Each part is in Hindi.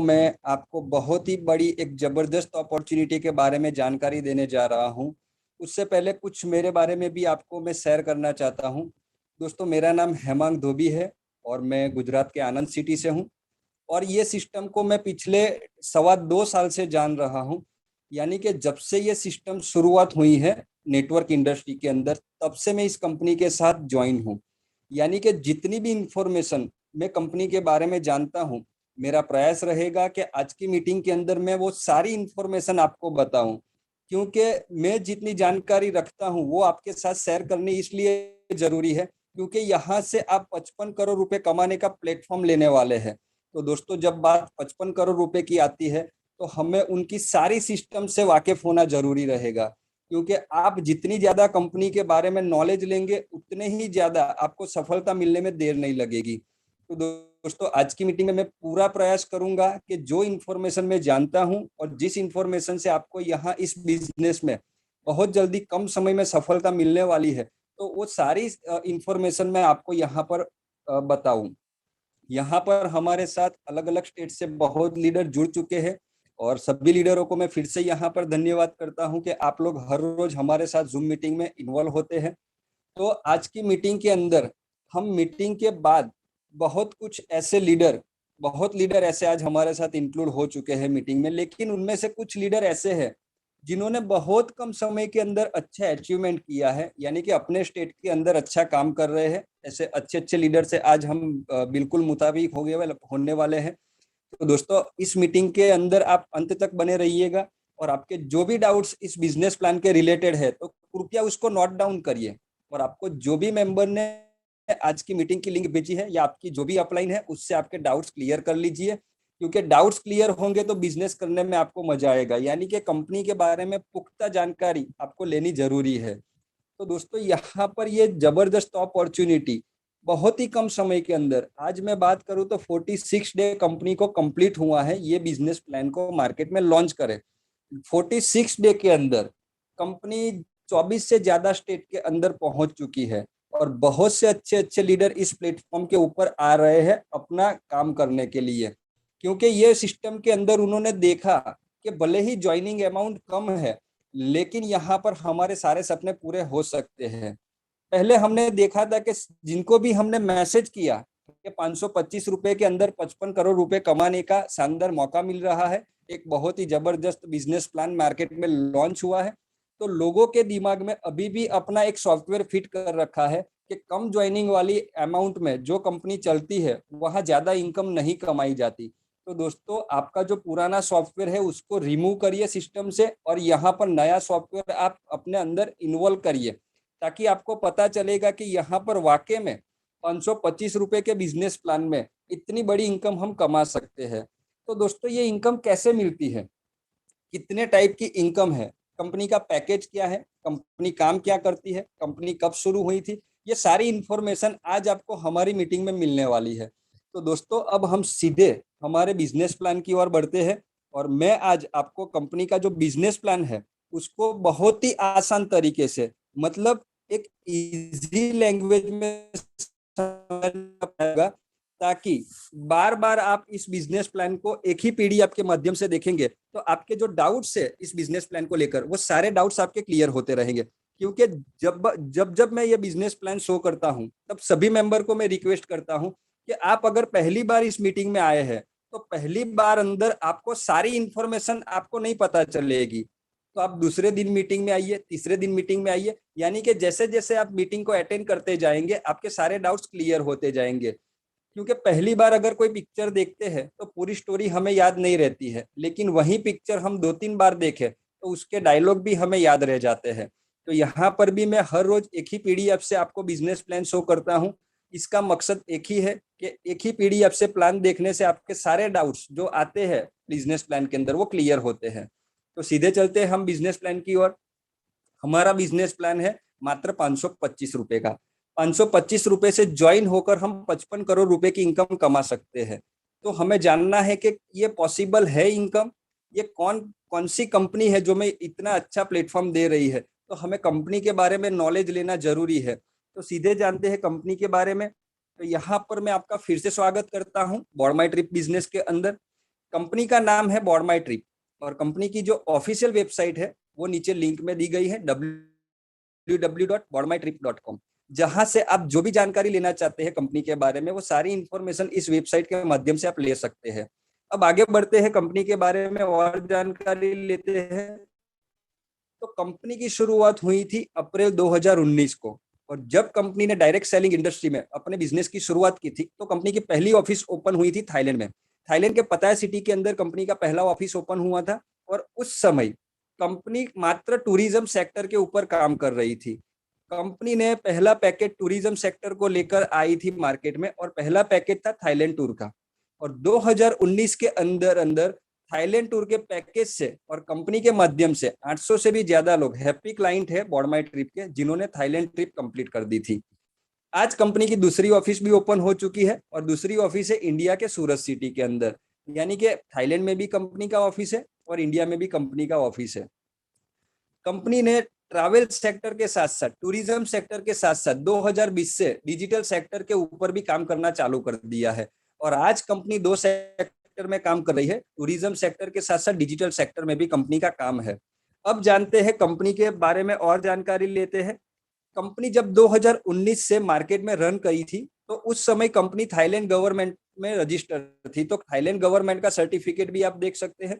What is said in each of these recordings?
मैं आपको बहुत ही बड़ी एक जबरदस्त अपॉर्चुनिटी के बारे में जानकारी देने जा रहा हूं। उससे पहले कुछ मेरे बारे में भी आपको मैं शेयर करना चाहता हूं। दोस्तों, मेरा नाम हेमांग धोबी है और मैं गुजरात के आनंद सिटी से हूं। और ये सिस्टम को मैं पिछले 2.25 साल से जान रहा हूं। यानी कि जब से ये सिस्टम शुरुआत हुई है नेटवर्क इंडस्ट्री के अंदर, तब से मैं इस कंपनी के साथ ज्वाइन हूं। यानी कि जितनी भी इंफॉर्मेशन मैं कंपनी के बारे में जानता हूं, मेरा प्रयास रहेगा कि आज की मीटिंग के अंदर मैं वो सारी इंफॉर्मेशन आपको बताऊं। क्योंकि मैं जितनी जानकारी रखता हूं वो आपके साथ शेयर करनी इसलिए जरूरी है क्योंकि यहाँ से आप 55 करोड़ रुपए कमाने का प्लेटफॉर्म लेने वाले हैं। तो दोस्तों, जब बात 55 करोड़ रुपए की आती है तो हमें उनकी सारी सिस्टम से वाकिफ होना जरूरी रहेगा। क्योंकि आप जितनी ज्यादा कंपनी के बारे में नॉलेज लेंगे उतने ही ज्यादा आपको सफलता मिलने में देर नहीं लगेगी। तो दोस्तों, आज की मीटिंग में मैं पूरा प्रयास करूंगा कि जो इन्फॉर्मेशन मैं जानता हूं और जिस इन्फॉर्मेशन से आपको यहाँ इस बिजनेस में बहुत जल्दी कम समय में सफलता मिलने वाली है, तो वो सारी इन्फॉर्मेशन मैं आपको यहाँ पर बताऊं। यहाँ पर हमारे साथ अलग अलग स्टेट से बहुत लीडर जुड़ चुके हैं और सभी लीडरों को मैं फिर से यहाँ पर धन्यवाद करता हूँ कि आप लोग हर रोज हमारे साथ जूम मीटिंग में इन्वॉल्व होते हैं। तो आज की मीटिंग के अंदर हम मीटिंग के बाद बहुत लीडर ऐसे आज हमारे साथ इंक्लूड हो चुके हैं मीटिंग में, लेकिन उनमें से कुछ लीडर ऐसे हैं जिन्होंने बहुत कम समय के अंदर अच्छा अचीवमेंट किया है, यानी कि अपने स्टेट के अंदर अच्छा काम कर रहे हैं। ऐसे अच्छे अच्छे लीडर से आज हम बिल्कुल मुताबिक होने वाले हैं। तो दोस्तों, इस मीटिंग के अंदर आप अंत तक बने रहिएगा और आपके जो भी डाउट्स इस बिजनेस प्लान के रिलेटेड है तो कृपया उसको नोट डाउन करिए। और आपको जो भी मेंबर ने आज की मीटिंग की लिंक भेजी है या आपकी जो भी अपलाइन है उससे आपके डाउट्स क्लियर कर लीजिए। क्योंकि डाउट्स क्लियर होंगे तो बिजनेस करने में आपको मजा आएगा, यानी कि कंपनी के बारे में पुख्ता जानकारी आपको लेनी जरूरी है। तो दोस्तों, यहाँ पर ये जबरदस्त अपॉर्चुनिटी बहुत ही कम समय के अंदर, आज मैं बात करूं तो 46 डे कंपनी को कंप्लीट हुआ है ये बिजनेस प्लान को मार्केट में लॉन्च करे। 46 डे के अंदर कंपनी 24 से ज्यादा स्टेट के अंदर पहुंच चुकी है और बहुत से अच्छे अच्छे लीडर इस प्लेटफॉर्म के ऊपर आ रहे हैं अपना काम करने के लिए। क्योंकि ये सिस्टम के अंदर उन्होंने देखा कि भले ही ज्वाइनिंग अमाउंट कम है, लेकिन यहाँ पर हमारे सारे सपने पूरे हो सकते हैं। पहले हमने देखा था कि जिनको भी हमने मैसेज किया कि 525 रुपए के अंदर 55 करोड़ रुपए कमाने का शानदार मौका मिल रहा है, एक बहुत ही जबरदस्त बिजनेस प्लान मार्केट में लॉन्च हुआ है, तो लोगों के दिमाग में अभी भी अपना एक सॉफ्टवेयर फिट कर रखा है कि कम ज्वाइनिंग वाली अमाउंट में जो कंपनी चलती है वहां ज्यादा इनकम नहीं कमाई जाती। तो दोस्तों, आपका जो पुराना सॉफ्टवेयर है उसको रिमूव करिए सिस्टम से और यहाँ पर नया सॉफ्टवेयर आप अपने अंदर इन्वॉल्व करिए, ताकि आपको पता चलेगा कि यहाँ पर वाकई में 525 रुपए के बिजनेस प्लान में इतनी बड़ी इनकम हम कमा सकते हैं। तो दोस्तों, ये इनकम कैसे मिलती है, कितने टाइप की इनकम है, कंपनी का पैकेज क्या है, कंपनी काम क्या करती है, कंपनी कब शुरू हुई थी, ये सारी इंफॉर्मेशन आज आपको हमारी मीटिंग में मिलने वाली है। तो दोस्तों, अब हम सीधे हमारे बिजनेस प्लान की ओर बढ़ते हैं और मैं आज आपको कंपनी का जो बिजनेस प्लान है उसको बहुत ही आसान तरीके से, मतलब एक इजी लैंग्वेज में समझना पड़ेगा, ताकि बार बार आप इस बिजनेस प्लान को एक ही पीडीएफ के माध्यम से देखेंगे तो आपके जो डाउट्स है इस बिजनेस प्लान को लेकर वो सारे डाउट्स आपके क्लियर होते रहेंगे। क्योंकि जब जब जब मैं ये बिजनेस प्लान शो करता हूं तब सभी मेंबर को मैं रिक्वेस्ट करता हूं कि आप अगर पहली बार इस मीटिंग में आए हैं तो पहली बार अंदर आपको सारी इंफॉर्मेशन आपको नहीं पता चलेगी, तो आप दूसरे दिन मीटिंग में आइए, तीसरे दिन मीटिंग में आइए, यानी कि जैसे जैसे आप मीटिंग को अटेंड करते जाएंगे आपके सारे डाउट्स क्लियर होते जाएंगे। क्योंकि पहली बार अगर कोई पिक्चर देखते हैं तो पूरी स्टोरी हमें याद नहीं रहती है, लेकिन वही पिक्चर हम 2-3 बार देखें तो उसके डायलॉग भी हमें याद रह जाते हैं। तो यहाँ पर भी मैं हर रोज एक ही पीडीएफ से आपको बिजनेस प्लान शो करता हूँ। इसका मकसद एक ही है कि एक ही पीडीएफ से प्लान देखने से आपके सारे डाउट्स जो आते हैं बिजनेस प्लान के अंदर वो क्लियर होते हैं। तो सीधे चलते हैं हम बिजनेस प्लान की ओर। हमारा बिजनेस प्लान है मात्र 525 रुपए का। 525 रुपए से ज्वाइन होकर हम 55 करोड़ रुपए की इनकम कमा सकते हैं। तो हमें जानना है कि ये पॉसिबल है इनकम, ये कौन कौन सी कंपनी है जो मैं इतना अच्छा प्लेटफॉर्म दे रही है, तो हमें कंपनी के बारे में नॉलेज लेना जरूरी है। तो सीधे जानते हैं कंपनी के बारे में। तो यहाँ पर मैं आपका फिर से स्वागत करता हूँ बॉर्ड माई ट्रिप बिजनेस के अंदर। कंपनी का नाम है बॉर्ड माई ट्रिप और कंपनी की जो ऑफिशियल वेबसाइट है वो नीचे लिंक में दी गई है www.boardmytrip.com, जहां से आप जो भी जानकारी लेना चाहते हैं कंपनी के बारे में वो सारी इंफॉर्मेशन इस वेबसाइट के माध्यम से आप ले सकते हैं। अब आगे बढ़ते हैं, कंपनी के बारे में और जानकारी लेते हैं। तो कंपनी की शुरुआत हुई थी अप्रैल 2019 को, और जब कंपनी ने डायरेक्ट सेलिंग इंडस्ट्री में अपने बिजनेस की शुरुआत की थी तो कंपनी की पहली ऑफिस ओपन हुई थी थाईलैंड में। थाईलैंड के पताया सिटी के अंदर कंपनी का पहला ऑफिस ओपन हुआ था, और उस समय कंपनी मात्र टूरिज्म सेक्टर के ऊपर काम कर रही थी। कंपनी ने पहला पैकेज टूरिज्म सेक्टर को लेकर आई थी मार्केट में, और पहला पैकेज था थाईलैंड टूर का। और 2019 के अंदर अंदर थाईलैंड टूर के पैकेज से और कंपनी के माध्यम से 800 से भी ज्यादा लोग हैप्पी क्लाइंट है बॉर्ड माई ट्रिप के, जिन्होंने थाईलैंड ट्रिप कंप्लीट कर दी थी। आज कंपनी की दूसरी ऑफिस भी ओपन हो चुकी है, और दूसरी ऑफिस है इंडिया के सूरत सिटी के अंदर, यानी कि थाईलैंड में भी कंपनी का ऑफिस है और इंडिया में भी कंपनी का ऑफिस है। कंपनी ने ट्रैवल सेक्टर के साथ साथ टूरिज्म सेक्टर के साथ साथ 2020 से डिजिटल सेक्टर के ऊपर भी काम करना चालू कर दिया है, और आज कंपनी दो सेक्टर में काम कर रही है, टूरिज्म सेक्टर के साथ साथ डिजिटल सेक्टर में भी कंपनी का काम है। अब जानते हैं कंपनी के बारे में और जानकारी लेते हैं। कंपनी जब 2019 से मार्केट में रन करी थी तो उस समय कंपनी थाईलैंड गवर्नमेंट में रजिस्टर थी, तो थाईलैंड गवर्नमेंट का सर्टिफिकेट भी आप देख सकते हैं।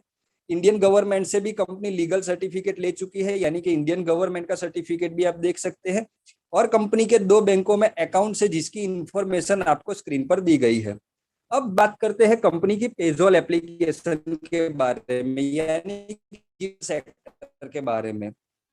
इंडियन गवर्नमेंट से भी कंपनी लीगल सर्टिफिकेट ले चुकी है, यानी कि इंडियन गवर्नमेंट का सर्टिफिकेट भी आप देख सकते हैं। और कंपनी के 2 बैंकों में अकाउंट है, जिसकी इंफॉर्मेशन आपको स्क्रीन पर दी गई है। अब बात करते हैं कंपनी की पेजोल एप्लीकेशन के बारे में, यानी सेक्टर के बारे में।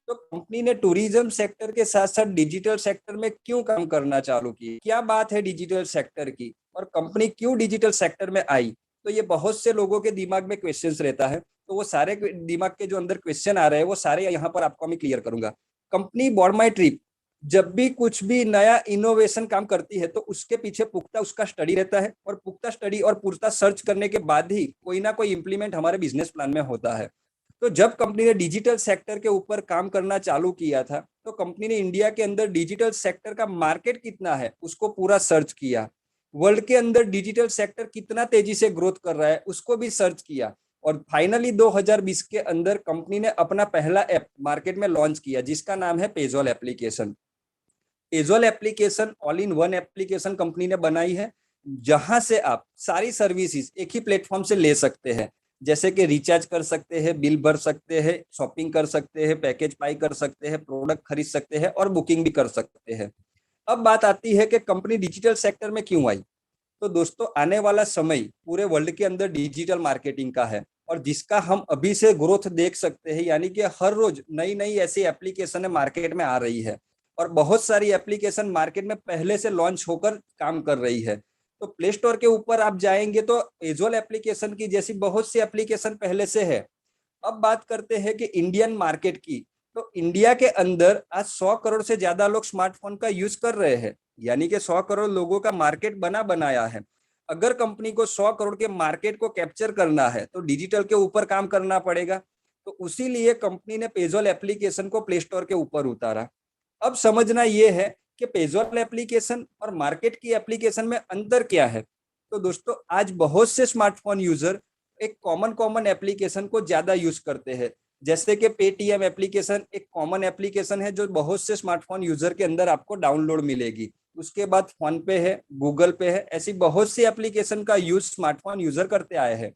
तो कंपनी ने टूरिज्म सेक्टर के साथ साथ डिजिटल सेक्टर में क्यों काम करना चालू की, क्या बात है डिजिटल सेक्टर की, और कंपनी क्यों डिजिटल सेक्टर में आई, तो ये बहुत से लोगों के दिमाग में क्वेश्चंस रहता है। तो वो सारे दिमाग के जो अंदर क्वेश्चन आ रहे हैं वो सारे यहाँ पर आपको मैं क्लियर करूंगा। कंपनी बॉर्ड माई ट्रिप जब भी कुछ भी नया इनोवेशन काम करती है तो उसके पीछे पुख्ता उसका स्टडी रहता है, और पुख्ता स्टडी और पुख्ता सर्च करने के बाद ही कोई ना कोई इंप्लीमेंट हमारे बिजनेस प्लान में होता है। तो जब कंपनी ने डिजिटल सेक्टर के ऊपर काम करना चालू किया था तो कंपनी ने इंडिया के अंदर डिजिटल सेक्टर का मार्केट कितना है उसको पूरा सर्च किया, वर्ल्ड के अंदर डिजिटल सेक्टर कितना तेजी से ग्रोथ कर रहा है उसको भी सर्च किया, और फाइनली 2020 के अंदर कंपनी ने अपना पहला ऐप मार्केट में लॉन्च किया, जिसका नाम है पेजोल एप्लीकेशन। पेजोल application all in one application company ने बनाई है, जहां से आप सारी सर्विसेज एक ही प्लेटफॉर्म से ले सकते हैं, जैसे कि रिचार्ज कर सकते हैं, बिल भर सकते हैं, शॉपिंग कर सकते हैं, पैकेज बाई कर सकते हैं, प्रोडक्ट खरीद सकते हैं और बुकिंग भी कर सकते हैं। अब बात आती है कि कंपनी डिजिटल सेक्टर में क्यों आई। तो दोस्तों, आने वाला समय पूरे वर्ल्ड के अंदर डिजिटल मार्केटिंग का है, और जिसका हम अभी से ग्रोथ देख सकते हैं, यानी कि हर रोज नई नई ऐसी एप्लीकेशन मार्केट में आ रही है, और बहुत सारी एप्लीकेशन मार्केट में पहले से लॉन्च होकर काम कर रही है। तो प्ले स्टोर के ऊपर आप जाएंगे तो पेजोल एप्लीकेशन की जैसी बहुत सी एप्लीकेशन पहले से है। अब बात करते हैं कि इंडियन मार्केट की। तो इंडिया के अंदर आज 100 करोड़ से ज्यादा लोग स्मार्टफोन का यूज कर रहे हैं, यानी कि 100 करोड़ लोगों का मार्केट बनाया है। अगर कंपनी को 100 करोड़ के मार्केट को कैप्चर करना है तो डिजिटल के ऊपर काम करना पड़ेगा। तो उसी लिए कंपनी ने पेजोल एप्लीकेशन को प्ले स्टोर के ऊपर उतारा। अब समझना यह है कि पेजोल एप्लीकेशन और मार्केट की एप्लीकेशन में अंतर क्या है। तो दोस्तों, आज बहुत से स्मार्टफोन यूजर एक कॉमन एप्लीकेशन को ज्यादा यूज करते हैं, जैसे कि पेटीएम एप्लीकेशन एक कॉमन एप्लीकेशन है जो बहुत से स्मार्टफोन यूजर के अंदर आपको डाउनलोड मिलेगी। उसके बाद फोन पे है, गूगल पे है, ऐसी बहुत सी एप्लीकेशन का यूज स्मार्टफोन यूजर करते आए हैं।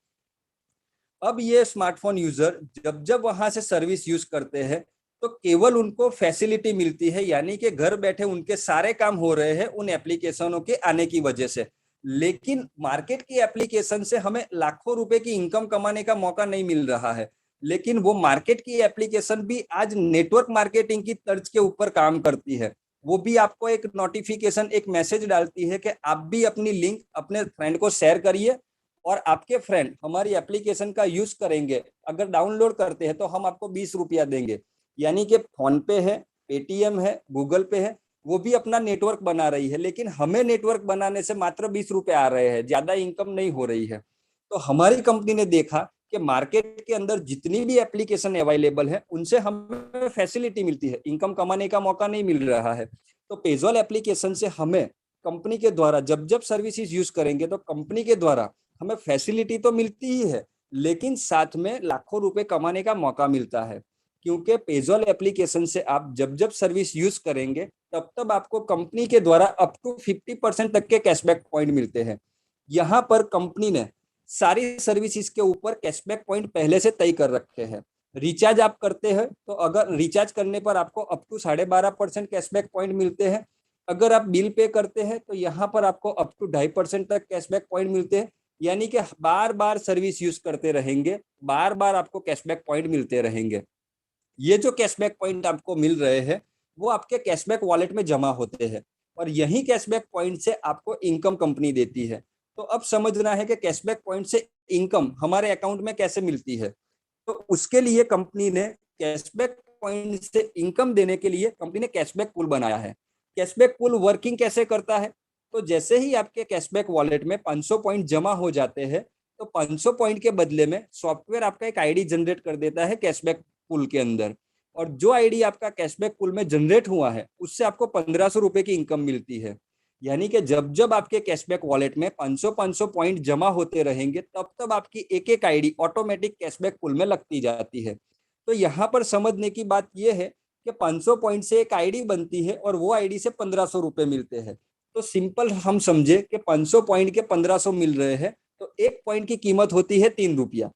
अब ये स्मार्टफोन यूजर जब जब वहां से सर्विस यूज करते हैं तो केवल उनको फैसिलिटी मिलती है, यानी कि घर बैठे उनके सारे काम हो रहे हैं उन एप्लीकेशनों के आने की वजह से। लेकिन मार्केट की एप्लीकेशन से हमें लाखों रुपए की इनकम कमाने का मौका नहीं मिल रहा है। लेकिन वो मार्केट की एप्लीकेशन भी आज नेटवर्क मार्केटिंग की तर्ज के ऊपर काम करती है। वो भी आपको एक नोटिफिकेशन, एक मैसेज डालती है कि आप भी अपनी लिंक अपने फ्रेंड को शेयर करिए, और आपके फ्रेंड हमारी एप्लीकेशन का यूज करेंगे, अगर डाउनलोड करते हैं तो हम आपको 20 रुपया देंगे। यानी कि फोन पे है, पेटीएम है, गूगल पे है, वो भी अपना नेटवर्क बना रही है, लेकिन हमें नेटवर्क बनाने से मात्र 20 रुपए आ रहे हैं, ज्यादा इनकम नहीं हो रही है। तो हमारी कंपनी ने देखा कि मार्केट के अंदर जितनी भी एप्लीकेशन अवेलेबल है उनसे हमें फैसिलिटी मिलती है, इनकम कमाने का मौका नहीं मिल रहा है। तो पेजोल एप्लीकेशन से हमें कंपनी के द्वारा जब जब सर्विसेज यूज करेंगे तो कंपनी के द्वारा हमें फैसिलिटी तो मिलती ही है, लेकिन साथ में लाखों रुपए कमाने का मौका मिलता है, क्योंकि पेजॉल एप्लीकेशन से आप जब जब सर्विस यूज करेंगे तब तब आपको कंपनी के द्वारा अप टू 50% तक के कैशबैक पॉइंट मिलते हैं। यहाँ पर कंपनी ने सारी सर्विसेज के ऊपर कैशबैक पॉइंट पहले से तय कर रखे हैं। रिचार्ज आप करते हैं तो अगर रिचार्ज करने पर आपको अप टू 12.5% कैशबैक पॉइंट मिलते हैं। अगर आप बिल पे करते हैं तो यहाँ पर आपको अप टू 2.5% तक कैशबैक पॉइंट मिलते हैं। यानी कि बार बार सर्विस यूज करते रहेंगे, बार बार आपको कैशबैक पॉइंट मिलते रहेंगे। ये जो कैशबैक पॉइंट आपको मिल रहे हैं वो आपके कैशबैक वॉलेट में जमा होते हैं, और यही कैशबैक पॉइंट से आपको इनकम कंपनी देती है। तो अब समझना है कि कैशबैक पॉइंट से इनकम हमारे अकाउंट में कैसे मिलती है। तो उसके लिए कंपनी ने कैशबैक पॉइंट से इनकम देने के लिए कंपनी ने कैशबैक पूल बनाया है। कैशबैक पूल वर्किंग कैसे करता है? तो जैसे ही आपके कैशबैक वॉलेट में 500 पॉइंट जमा हो जाते हैं तो 500 पॉइंट के बदले में सॉफ्टवेयर आपका एक आईडी जनरेट कर देता है कैशबैक पूल के अंदर, और जो आईडी आपका कैशबैक पूल में जनरेट हुआ है उससे आपको 1500 रुपए की इनकम मिलती है। यानी कि जब जब आपके कैशबैक वॉलेट में 500 पॉइंट जमा होते रहेंगे तब तब आपकी एक एक आईडी ऑटोमेटिक कैशबैक पूल में लगती जाती है। तो यहाँ पर समझने की बात यह है कि 500 पॉइंट से एक आईडी बनती है और वो आईडी से 1500 रुपए मिलते हैं। तो सिंपल हम समझे कि 500 पॉइंट के 1500 मिल रहे हैं तो एक पॉइंट की कीमत होती है 3 रुपया।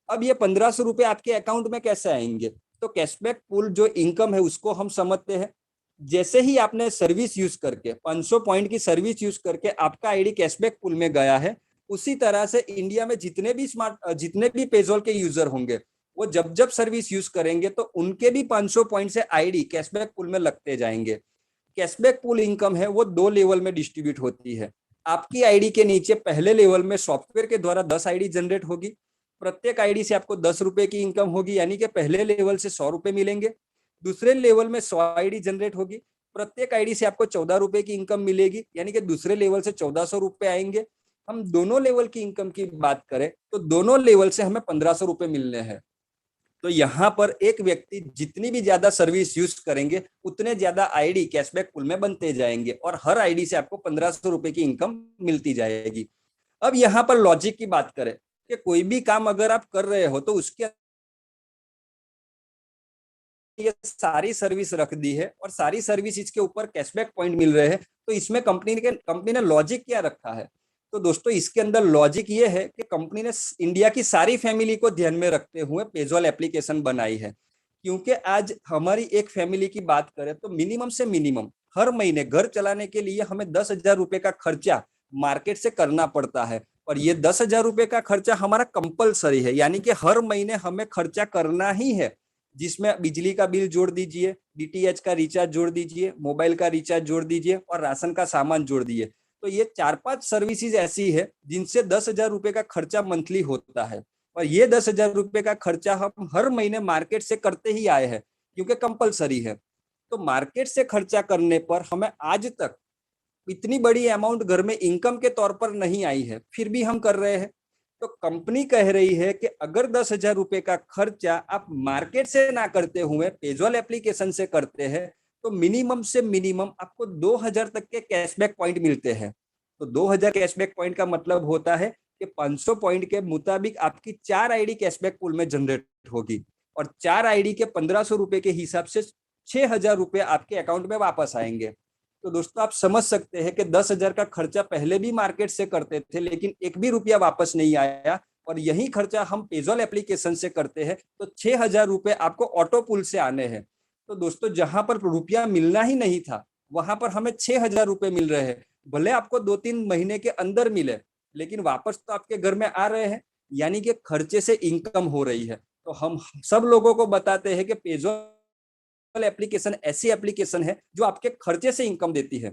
अब ये 1500 रुपए आपके अकाउंट में कैसे आएंगे? तो कैशबैक पूल जो इनकम है उसको हम समझते हैं। जैसे ही आपने सर्विस यूज करके 500 पॉइंट की सर्विस यूज करके आपका आईडी कैशबैक पूल में गया है, उसी तरह से इंडिया में जितने भी पेजॉल के यूजर होंगे वो जब जब सर्विस यूज करेंगे तो उनके भी 500 पॉइंट से आईडी कैशबैक पूल में लगते जाएंगे। कैशबैक पूल इनकम है वो 2 लेवल में डिस्ट्रीब्यूट होती है। आपकी आईडी के नीचे पहले लेवल में सॉफ्टवेयर के द्वारा 10 आईडी जनरेट होगी। प्रत्येक आईडी से आपको 10 रुपए की इनकम होगी, यानी कि पहले लेवल से 100 रुपए मिलेंगे। दूसरे लेवल में 100 आईडी जनरेट होगी। प्रत्येक आईडी से आपको 14 रुपए की इनकम मिलेगी, यानी कि दूसरे लेवल से 1400 रुपए आएंगे। हम दोनों लेवल की इनकम की बात करें तो दोनों लेवल से हमें 1500 रुपए मिलने हैं। तो यहाँ पर एक व्यक्ति जितनी भी ज्यादा सर्विस यूज करेंगे उतने ज्यादा आईडी कैशबैक पूल में बनते जाएंगे और हर आईडी से आपको 1500 रुपए की इनकम मिलती जाएगी। अब यहाँ पर लॉजिक की बात करें कि कोई भी काम अगर आप कर रहे हो तो उसके ये सारी सर्विस रख दी है और सारी सर्विस इसके ऊपर कैशबैक पॉइंट मिल रहे हैं, तो इसमें कंपनी ने लॉजिक क्या रखा है? तो दोस्तों इसके अंदर लॉजिक ये है कि कंपनी ने इंडिया की सारी फैमिली को ध्यान में रखते हुए पेजॉल एप्लीकेशन बनाई है। क्योंकि आज हमारी एक फैमिली की बात करें तो मिनिमम से मिनिमम हर महीने घर चलाने के लिए हमें 10,000 रुपए का खर्चा मार्केट से करना पड़ता है, और ये 10,000 रुपए का खर्चा हमारा कंपलसरी है, यानी कि हर महीने हमें खर्चा करना ही है। जिसमें बिजली का बिल जोड़ दीजिए, डीटीएच का रिचार्ज जोड़ दीजिए, मोबाइल का रिचार्ज जोड़ दीजिए और राशन का सामान जोड़ दीजिए। तो ये 4-5 सर्विसेज ऐसी है जिनसे 10,000 रुपए का खर्चा मंथली होता है, और ये 10,000 रुपए का खर्चा हम हर महीने मार्केट से करते ही आए हैं क्योंकि कंपलसरी है। तो मार्केट से खर्चा करने पर हमें आज तक इतनी बड़ी अमाउंट घर में इनकम के तौर पर नहीं आई है, फिर भी हम कर रहे हैं। तो कंपनी कह रही है कि अगर 10,000 रुपए का खर्चा आप मार्केट से ना करते हुए पेजॉल एप्लीकेशन से करते हैं तो मिनिमम से मिनिमम आपको 2,000 तक के कैशबैक पॉइंट मिलते हैं। तो 2,000 कैशबैक पॉइंट का मतलब होता है कि 500 पॉइंट के मुताबिक आपकी 4 आईडी कैशबैक पूल में जनरेट होगी, और 4 आईडी के 1500 रुपए के हिसाब से 6,000 रुपए आपके अकाउंट में वापस आएंगे। तो दोस्तों आप समझ सकते हैं कि 10,000 का खर्चा पहले भी मार्केट से करते थे लेकिन एक भी रुपया वापस नहीं आया, और यही खर्चा हम पेजॉल एप्लीकेशन से करते हैं तो 6,000 रुपए आपको ऑटो पुल से आने हैं। तो दोस्तों जहां पर रुपया मिलना ही नहीं था वहां पर हमें 6,000 रुपए मिल रहे हैं। भले आपको 2-3 महीने के अंदर मिले लेकिन वापस तो आपके घर में आ रहे हैं, यानी कि खर्चे से इनकम हो रही है। तो हम सब लोगों को बताते हैं कि पेजॉल एप्लीकेशन ऐसी एप्लीकेशन है जो आपके खर्चे से इनकम देती है।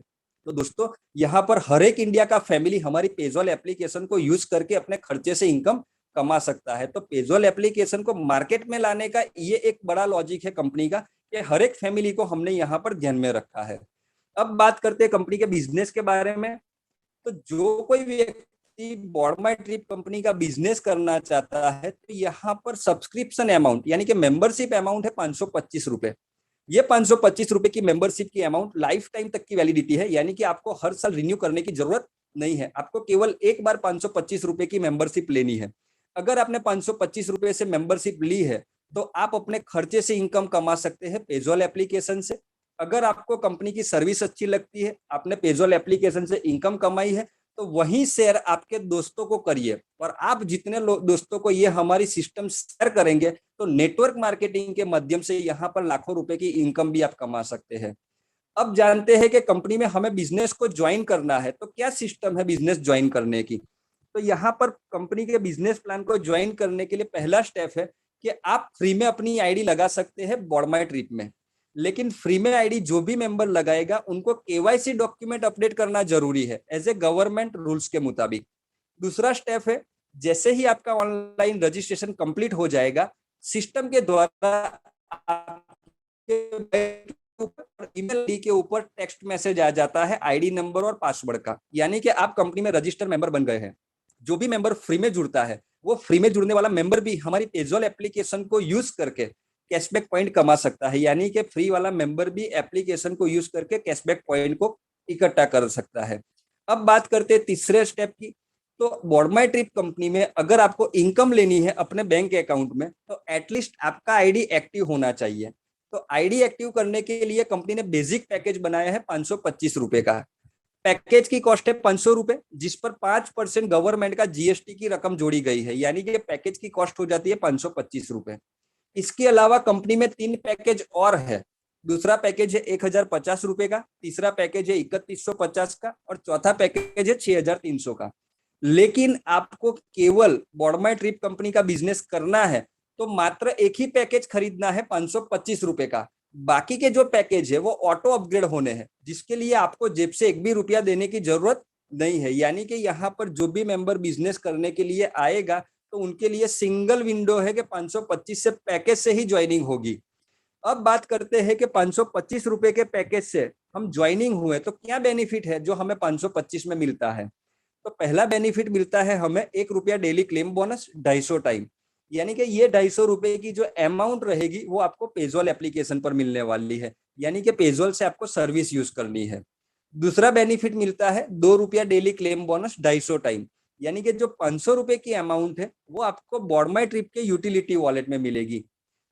तो दोस्तों यहाँ पर हर एक इंडिया का फैमिली हमारी पेजॉल एप्लीकेशन को यूज करके अपने खर्चे से इनकम कमा सकता है। तो पेजॉल एप्लीकेशन को मार्केट में लाने का ये एक बड़ा लॉजिक है कंपनी का कि हर एक फैमिली को हमने यहाँ पर ध्यान में रखा है। अब बात करते हैं कंपनी के बिजनेस के बारे में। तो जो कोई व्यक्ति बॉर्ड माई ट्रिप कंपनी का बिजनेस करना चाहता है तो यहाँ पर सब्सक्रिप्शन अमाउंट यानी कि मेंबरशिप अमाउंट है 525 रुपए। ये 525 रुपए की मेंबरशिप की अमाउंट लाइफ टाइम तक की वैलिडिटी है, यानी कि आपको हर साल रिन्यू करने की जरूरत नहीं है। आपको केवल एक बार 525 रुपए की मेंबरशिप लेनी है। अगर आपने 525 रुपए से मेंबरशिप ली है तो आप अपने खर्चे से इनकम कमा सकते हैं पेजोल एप्लीकेशन से। अगर आपको कंपनी की सर्विस अच्छी लगती है, आपने पेजोल एप्लीकेशन से इनकम कमाई है, तो वही शेयर आपके दोस्तों को करिए, और आप जितने दोस्तों को ये हमारी सिस्टम शेयर करेंगे तो नेटवर्क मार्केटिंग के माध्यम से यहाँ पर लाखों रुपए की इनकम भी आप कमा सकते हैं। अब जानते हैं कि कंपनी में हमें बिजनेस को ज्वाइन करना है, तो क्या सिस्टम है बिजनेस ज्वाइन करने की। तो यहाँ पर कंपनी के बिजनेस प्लान को ज्वाइन करने के लिए पहला स्टेप है कि आप फ्री में अपनी आईडी लगा सकते हैं बॉडमाई ट्रिप में। लेकिन फ्री में आईडी जो भी मेंबर लगाएगा उनको केवाईसी डॉक्यूमेंट अपडेट करना जरूरी है एज ए गवर्नमेंट रूल्स के मुताबिक। दूसरा स्टेप है, जैसे ही आपका ऑनलाइन रजिस्ट्रेशन कंप्लीट हो जाएगा, सिस्टम के द्वारा ईमेल आईडी के ऊपर टेक्स्ट मैसेज आ जाता है आईडी नंबर और पासवर्ड का, यानी कि आप कंपनी में रजिस्टर मेंबर बन गए हैं। जो भी मेंबर फ्री में जुड़ता है वो फ्री में जुड़ने वाला मेंबर भी हमारी पेजोल एप्लीकेशन को यूज करके कैशबैक पॉइंट कमा सकता है, यानी कि फ्री वाला मेंबर भी एप्लीकेशन को यूज करके कैशबैक पॉइंट को इकट्ठा कर सकता है। अब बात करते हैं तीसरे स्टेप की। तो बॉडमाई ट्रिप कंपनी में अगर आपको इनकम लेनी है अपने बैंक अकाउंट में, तो एटलीस्ट आपका आईडी एक्टिव होना चाहिए। तो आईडी एक्टिव करने के लिए कंपनी ने बेसिक पैकेज बनाया है 525 रुपए का। पैकेज की कॉस्ट है 500 रुपए, जिस पर 5% गवर्नमेंट का जीएसटी की रकम जोड़ी गई है, यानी कि पैकेज की कॉस्ट हो जाती है 525 रुपए। इसके अलावा कंपनी में 3 पैकेज और है। दूसरा पैकेज है 1050 रुपए का, तीसरा पैकेज है 3150 का, और चौथा पैकेज है 6300 का। लेकिन आपको केवल बॉडमाई ट्रिप कंपनी का बिजनेस करना है तो मात्र एक ही पैकेज खरीदना है 525 रुपए का। बाकी के जो पैकेज है वो ऑटो अपग्रेड होने हैं, जिसके लिए आपको जेब से एक भी रुपया देने की जरूरत नहीं है। यानी कि यहाँ पर जो भी मेंबर बिजनेस करने के लिए आएगा तो उनके लिए सिंगल विंडो है कि 525 से पैकेज से ही ज्वाइनिंग होगी। अब बात करते हैं कि 525 रुपए के पैकेज से हम ज्वाइनिंग हुए तो क्या बेनिफिट है जो हमें 525 में मिलता है। तो पहला बेनिफिट मिलता है हमें 1 रुपया डेली क्लेम बोनस 250 टाइम, यानी कि ये 250 रुपए की जो अमाउंट रहेगी वो आपको पेजोल एप्लीकेशन पर मिलने वाली है, यानी कि पेजोल से आपको सर्विस यूज करनी है। दूसरा बेनिफिट मिलता है 2 रुपया डेली क्लेम बोनस 250 टाइम, यानी कि जो 500 रुपए की अमाउंट है वो आपको बॉडमाई ट्रिप के यूटिलिटी वॉलेट में मिलेगी।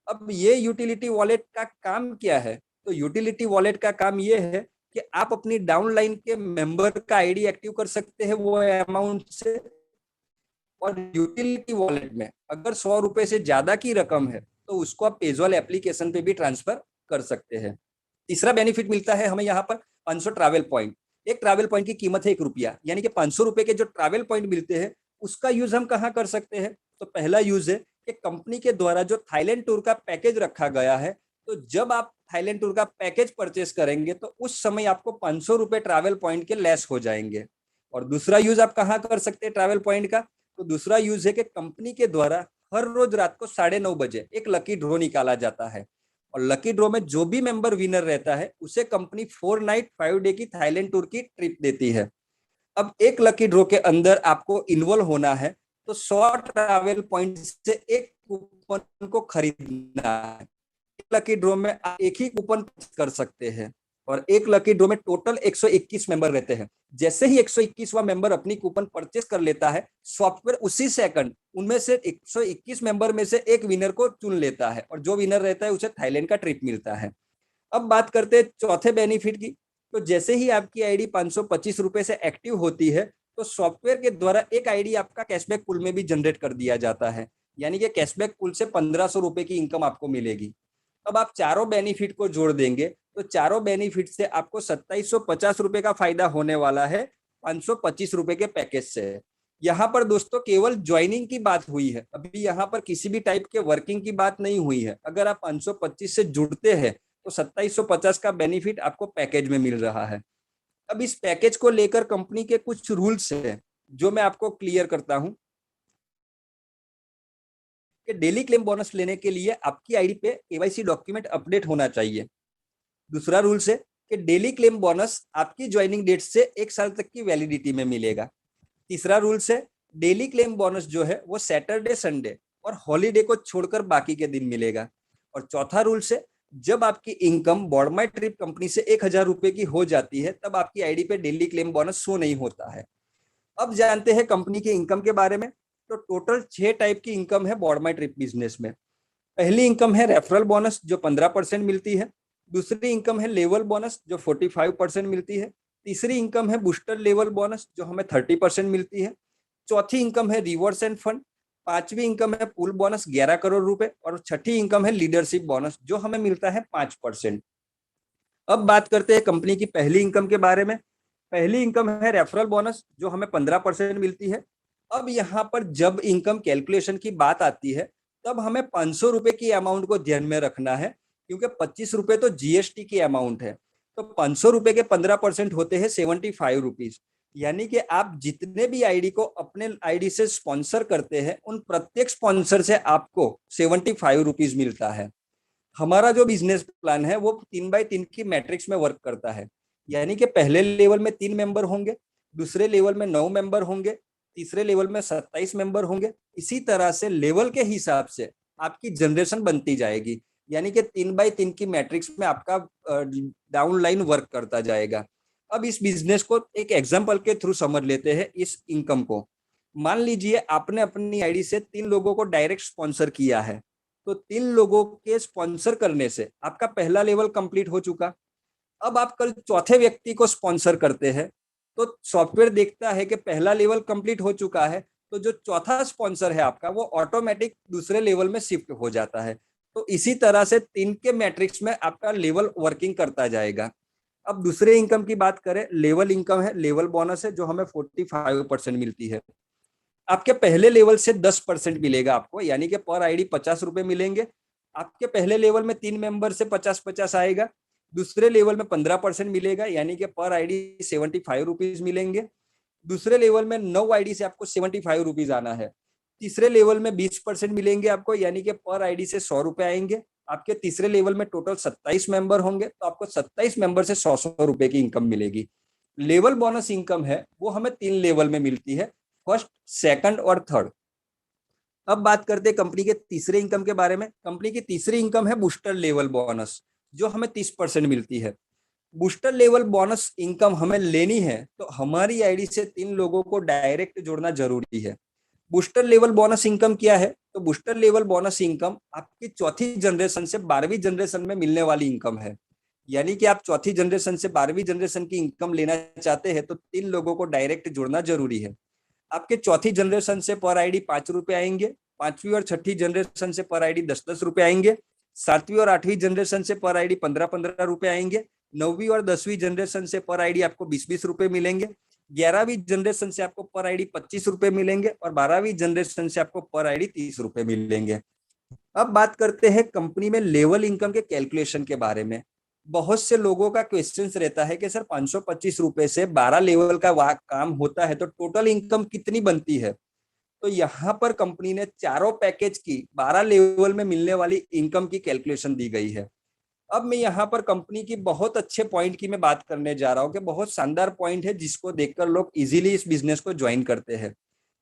अब ये यूटिलिटी वॉलेट का काम क्या है। तो यूटिलिटी वॉलेट का काम ये है कि आप अपनी डाउनलाइन के मेंबर का आईडी एक्टिव कर सकते हैं वो अमाउंट से, और यूटिलिटी वॉलेट में अगर 100 रुपए से ज्यादा की रकम है तो उसको आप पेजोल एप्लीकेशन पे भी ट्रांसफर कर सकते हैं। तीसरा बेनिफिट मिलता है हमें यहाँ पर 500 ट्रैवल पॉइंट। एक ट्रैवल पॉइंट की कीमत है 1 रुपया, यानी कि 500 रुपए के जो ट्रैवल पॉइंट मिलते हैं उसका यूज हम कहाँ कर सकते हैं। तो पहला यूज है कि कंपनी के द्वारा जो थाईलैंड टूर का पैकेज रखा गया है, तो जब आप थाईलैंड टूर का पैकेज परचेस करेंगे तो उस समय आपको 500 रुपए ट्रैवल पॉइंट के लेस हो जाएंगे। और दूसरा यूज आप कहाँ कर सकते हैं ट्रैवल पॉइंट का। तो दूसरा यूज है कि कंपनी के द्वारा हर रोज रात को 9:30 बजे एक लकी ड्रॉ निकाला जाता है, और लकी ड्रॉ में जो भी मेंबर विनर रहता है उसे कंपनी 4 नाइट 5 डे की थाईलैंड टूर की ट्रिप देती है। अब एक लकी ड्रॉ के अंदर आपको इन्वॉल्व होना है तो 100 ट्रैवल पॉइंट से एक कूपन को खरीदना है। एक लकी ड्रॉ में आप एक ही कूपन कर सकते हैं, और एक लकी ड्रॉ में टोटल 121 मेंबर रहते हैं। जैसे ही 121वां मेंबर अपनी कूपन परचेस कर लेता है, सॉफ्टवेयर उसी सेकंड उनमें से 121 मेंबर में से एक विनर को चुन लेता है, और जो विनर रहता है उसे थाईलैंड का ट्रिप मिलता है। अब बात करते हैं चौथे बेनिफिट की। तो जैसे ही आपकी आईडी 525 रुपए से एक्टिव होती है तो सॉफ्टवेयर के द्वारा एक आईडी आपका कैशबैक पूल में भी जनरेट कर दिया जाता है, यानी कि कैशबैक पूल से 1500 रुपए की इनकम आपको मिलेगी। अब आप चारों बेनिफिट को जोड़ देंगे तो चारों बेनिफिट से आपको 2750 रुपए का फायदा होने वाला है 525 रुपए के पैकेज से। यहाँ पर दोस्तों केवल ज्वाइनिंग की बात हुई है, अभी यहाँ पर किसी भी टाइप के वर्किंग की बात नहीं हुई है। अगर आप 525 से जुड़ते हैं तो 2750 का बेनिफिट आपको पैकेज में मिल रहा है। अब इस पैकेज को लेकर कंपनी के कुछ रूल्स हैं जो मैं आपको क्लियर करता हूं कि डेली क्लेम बोनस लेने के लिए आपकी आईडी पे केवाईसी डॉक्यूमेंट अपडेट होना चाहिए। दूसरा रूल्स है कि डेली क्लेम बोनस आपकी ज्वाइनिंग डेट से 1 साल तक की वैलिडिटी में मिलेगा। तीसरा रूल्स है डेली क्लेम बोनस जो है वो सैटरडे संडे और हॉलीडे को छोड़कर बाकी के दिन मिलेगा। और चौथा रूल्स है जब आपकी इनकम बॉडमाई ट्रिप कंपनी से 1000 रुपए की हो जाती है तब आपकी आईडी पे डेली क्लेम बोनस शो नहीं होता है। अब जानते हैं कंपनी की इनकम के बारे में। तो टोटल 6 टाइप की इनकम है बॉर्ड माई ट्रिप बिजनेस में। पहली इनकम है रेफरल बोनस जो 15% मिलती है। दूसरी इनकम है लेवल बोनस जो 45% मिलती है। तीसरी इनकम है बूस्टर लेवल बोनस जो हमें 30% मिलती है। चौथी इनकम है रिवॉर्ड्स एंड फंड। पांचवी इनकम है पूल बोनस 11 करोड़ रुपए। और छठी इनकम है लीडरशिप बोनस जो हमें मिलता है 5%। अब बात करते हैं कंपनी की पहली इनकम के बारे में। पहली इनकम है रेफरल बोनस जो हमें 15% मिलती है। अब यहाँ पर जब इनकम कैलकुलेशन की बात आती है तब हमें 500 रुपए की अमाउंट को ध्यान में रखना है, क्योंकि 25 रुपए तो जीएसटी की अमाउंट है। तो 500 रुपए के 15% होते हैं 75 रुपीज। यानी कि आप जितने भी आईडी को अपने आईडी से स्पॉन्सर करते हैं उन प्रत्येक स्पॉन्सर से आपको 75 रुपीज मिलता है। हमारा जो बिजनेस प्लान है वो 3x3 की मैट्रिक्स में वर्क करता है। यानी कि पहले लेवल में 3 मेंबर होंगे, दूसरे लेवल में 9 मेंबर होंगे, तीसरे लेवल में 27 मेंबर होंगे। इसी तरह से लेवल के हिसाब से आपकी जनरेशन बनती जाएगी। यानी कि 3x3 की मैट्रिक्स में आपका डाउन लाइन वर्क करता जाएगा। अब इस बिजनेस को एक एग्जाम्पल के थ्रू समझ लेते हैं। इस इनकम को मान लीजिए आपने अपनी आईडी से 3 लोगों को डायरेक्ट स्पॉन्सर किया है, तो 3 लोगों के स्पॉन्सर करने से आपका पहला लेवल कंप्लीट हो चुका। अब आप कल चौथे व्यक्ति को स्पॉन्सर करते हैं तो सॉफ्टवेयर देखता है कि पहला लेवल कंप्लीट हो चुका है, तो जो चौथा स्पॉन्सर है आपका वो ऑटोमेटिक दूसरे लेवल में शिफ्ट हो जाता है। तो इसी तरह से 3 के मैट्रिक्स में आपका लेवल वर्किंग करता जाएगा। अब दूसरे इनकम की बात करें, लेवल इनकम है, लेवल बोनस है जो हमें 45% मिलती है। आपके पहले लेवल से 10% मिलेगा आपको, यानी कि पर आईडी 50 रुपए मिलेंगे। आपके पहले लेवल में 3 मेंबर से 50-50 आएगा। दूसरे लेवल में 15% मिलेगा, यानी कि पर आईडी 75 रुपीज मिलेंगे। दूसरे लेवल में 9 आईडी से आपको 75 रुपीज आना है। तीसरे लेवल में 20% मिलेंगे आपको, यानी कि पर आईडी से 100 रुपए आएंगे। आपके तीसरे लेवल में टोटल 27 मेंबर होंगे, तो आपको 27 मेंबर से 100-100 रुपए की इनकम मिलेगी। लेवल बोनस इनकम है वो हमें 3 लेवल में मिलती है, फर्स्ट, सेकंड और थर्ड। अब बात करते हैं कंपनी के तीसरे इनकम के बारे में। कंपनी की तीसरी इनकम है बूस्टर लेवल बोनस जो हमें 30% मिलती है। बूस्टर लेवल बोनस इनकम हमें लेनी है तो हमारी आईडी से 3 लोगों को डायरेक्ट जोड़ना जरूरी है। बूस्टर लेवल बोनस इनकम क्या है? तो बूस्टर लेवल बोनस इनकम आपकी चौथी जनरेशन से 12वीं जनरेशन में मिलने वाली इनकम है। यानी कि आप चौथी जनरेशन से 12वीं जनरेशन की इनकम लेना चाहते हैं तो 3 लोगों को डायरेक्ट जोड़ना जरूरी है। आपके चौथी जनरेशन से पर आईडी 5 रुपए आएंगे। पांचवी और छठी जनरेशन से पर आईडी 10-10 रुपए आएंगे। सातवीं और आठवीं जनरेशन से पर आईडी 15-15 रुपए आएंगे। नौवीं और 10वीं जनरेशन से पर आईडी आपको 20-20 रुपए मिलेंगे। 11वीं जनरेशन से आपको पर आईडी 25 रुपए मिलेंगे और 12वीं जनरेशन से आपको पर आईडी 30 रुपए मिलेंगे। अब बात करते हैं कंपनी में लेवल इनकम के कैलकुलेशन के बारे में। बहुत से लोगों का क्वेश्चन रहता है कि सर 525 रुपए से 12 लेवल का काम होता है तो टोटल इनकम कितनी बनती है? तो यहाँ पर कंपनी ने चारों पैकेज की 12 लेवल में मिलने वाली इनकम की कैलकुलेशन दी गई है। अब मैं यहाँ पर कंपनी की बहुत अच्छे पॉइंट की मैं बात करने जा रहा हूँ कि बहुत शानदार पॉइंट है जिसको देखकर लोग इजीली इस बिजनेस को ज्वाइन करते हैं।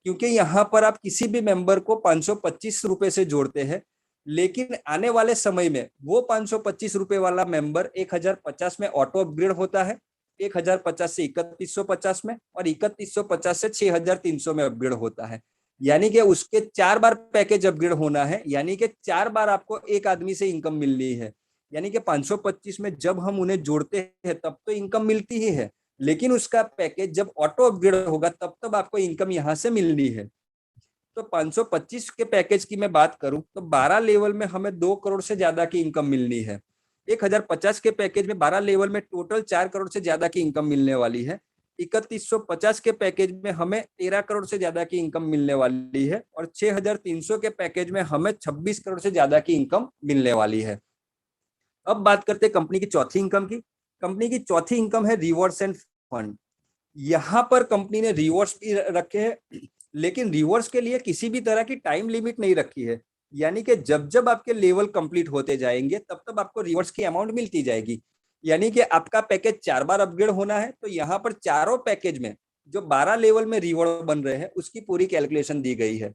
क्योंकि यहाँ पर आप किसी भी मेंबर को 525 रुपए से जोड़ते हैं, लेकिन आने वाले समय में वो 525 रुपए वाला मेंबर 1050 में ऑटो अपग्रेड होता है, 1050 से 3150 में और 3150 से 6300 में अपग्रेड होता है। यानी कि उसके 4 बार पैकेज अपग्रेड होना है, यानी कि 4 बार आपको एक आदमी से इनकम मिलनी है। यानी कि 525 में जब हम उन्हें जोड़ते हैं तब तो इनकम मिलती ही है, लेकिन उसका पैकेज जब ऑटो अपग्रेड होगा तब तब आपको इनकम यहाँ से मिलनी है। तो 525 के पैकेज की मैं बात करूं तो 12 लेवल में हमें 2 करोड़ से ज्यादा की इनकम मिलनी है। 1050 के पैकेज में 12 लेवल में टोटल 4 करोड़ से ज्यादा की इनकम मिलने वाली है। 3150 के पैकेज में हमें 13 करोड़ से ज्यादा की इनकम मिलने वाली है और 6300 के पैकेज में हमें 26 करोड़ से ज्यादा की इनकम मिलने वाली है। अब बात करते हैं कंपनी की चौथी इनकम की। कंपनी की चौथी इनकम है रिवॉर्ड्स एंड फंड। यहाँ पर कंपनी ने रिवॉर्ड्स भी रखे हैं, लेकिन रिवॉर्ड्स के लिए किसी भी तरह की टाइम लिमिट नहीं रखी है। यानी कि जब जब आपके लेवल कंप्लीट होते जाएंगे तब तब आपको रिवॉर्ड्स की अमाउंट मिलती जाएगी। यानी कि आपका पैकेज 4 बार अपग्रेड होना है तो यहाँ पर चारों पैकेज में जो 12 लेवल में रिवॉर्ड बन रहे हैं उसकी पूरी कैलकुलेशन दी गई है।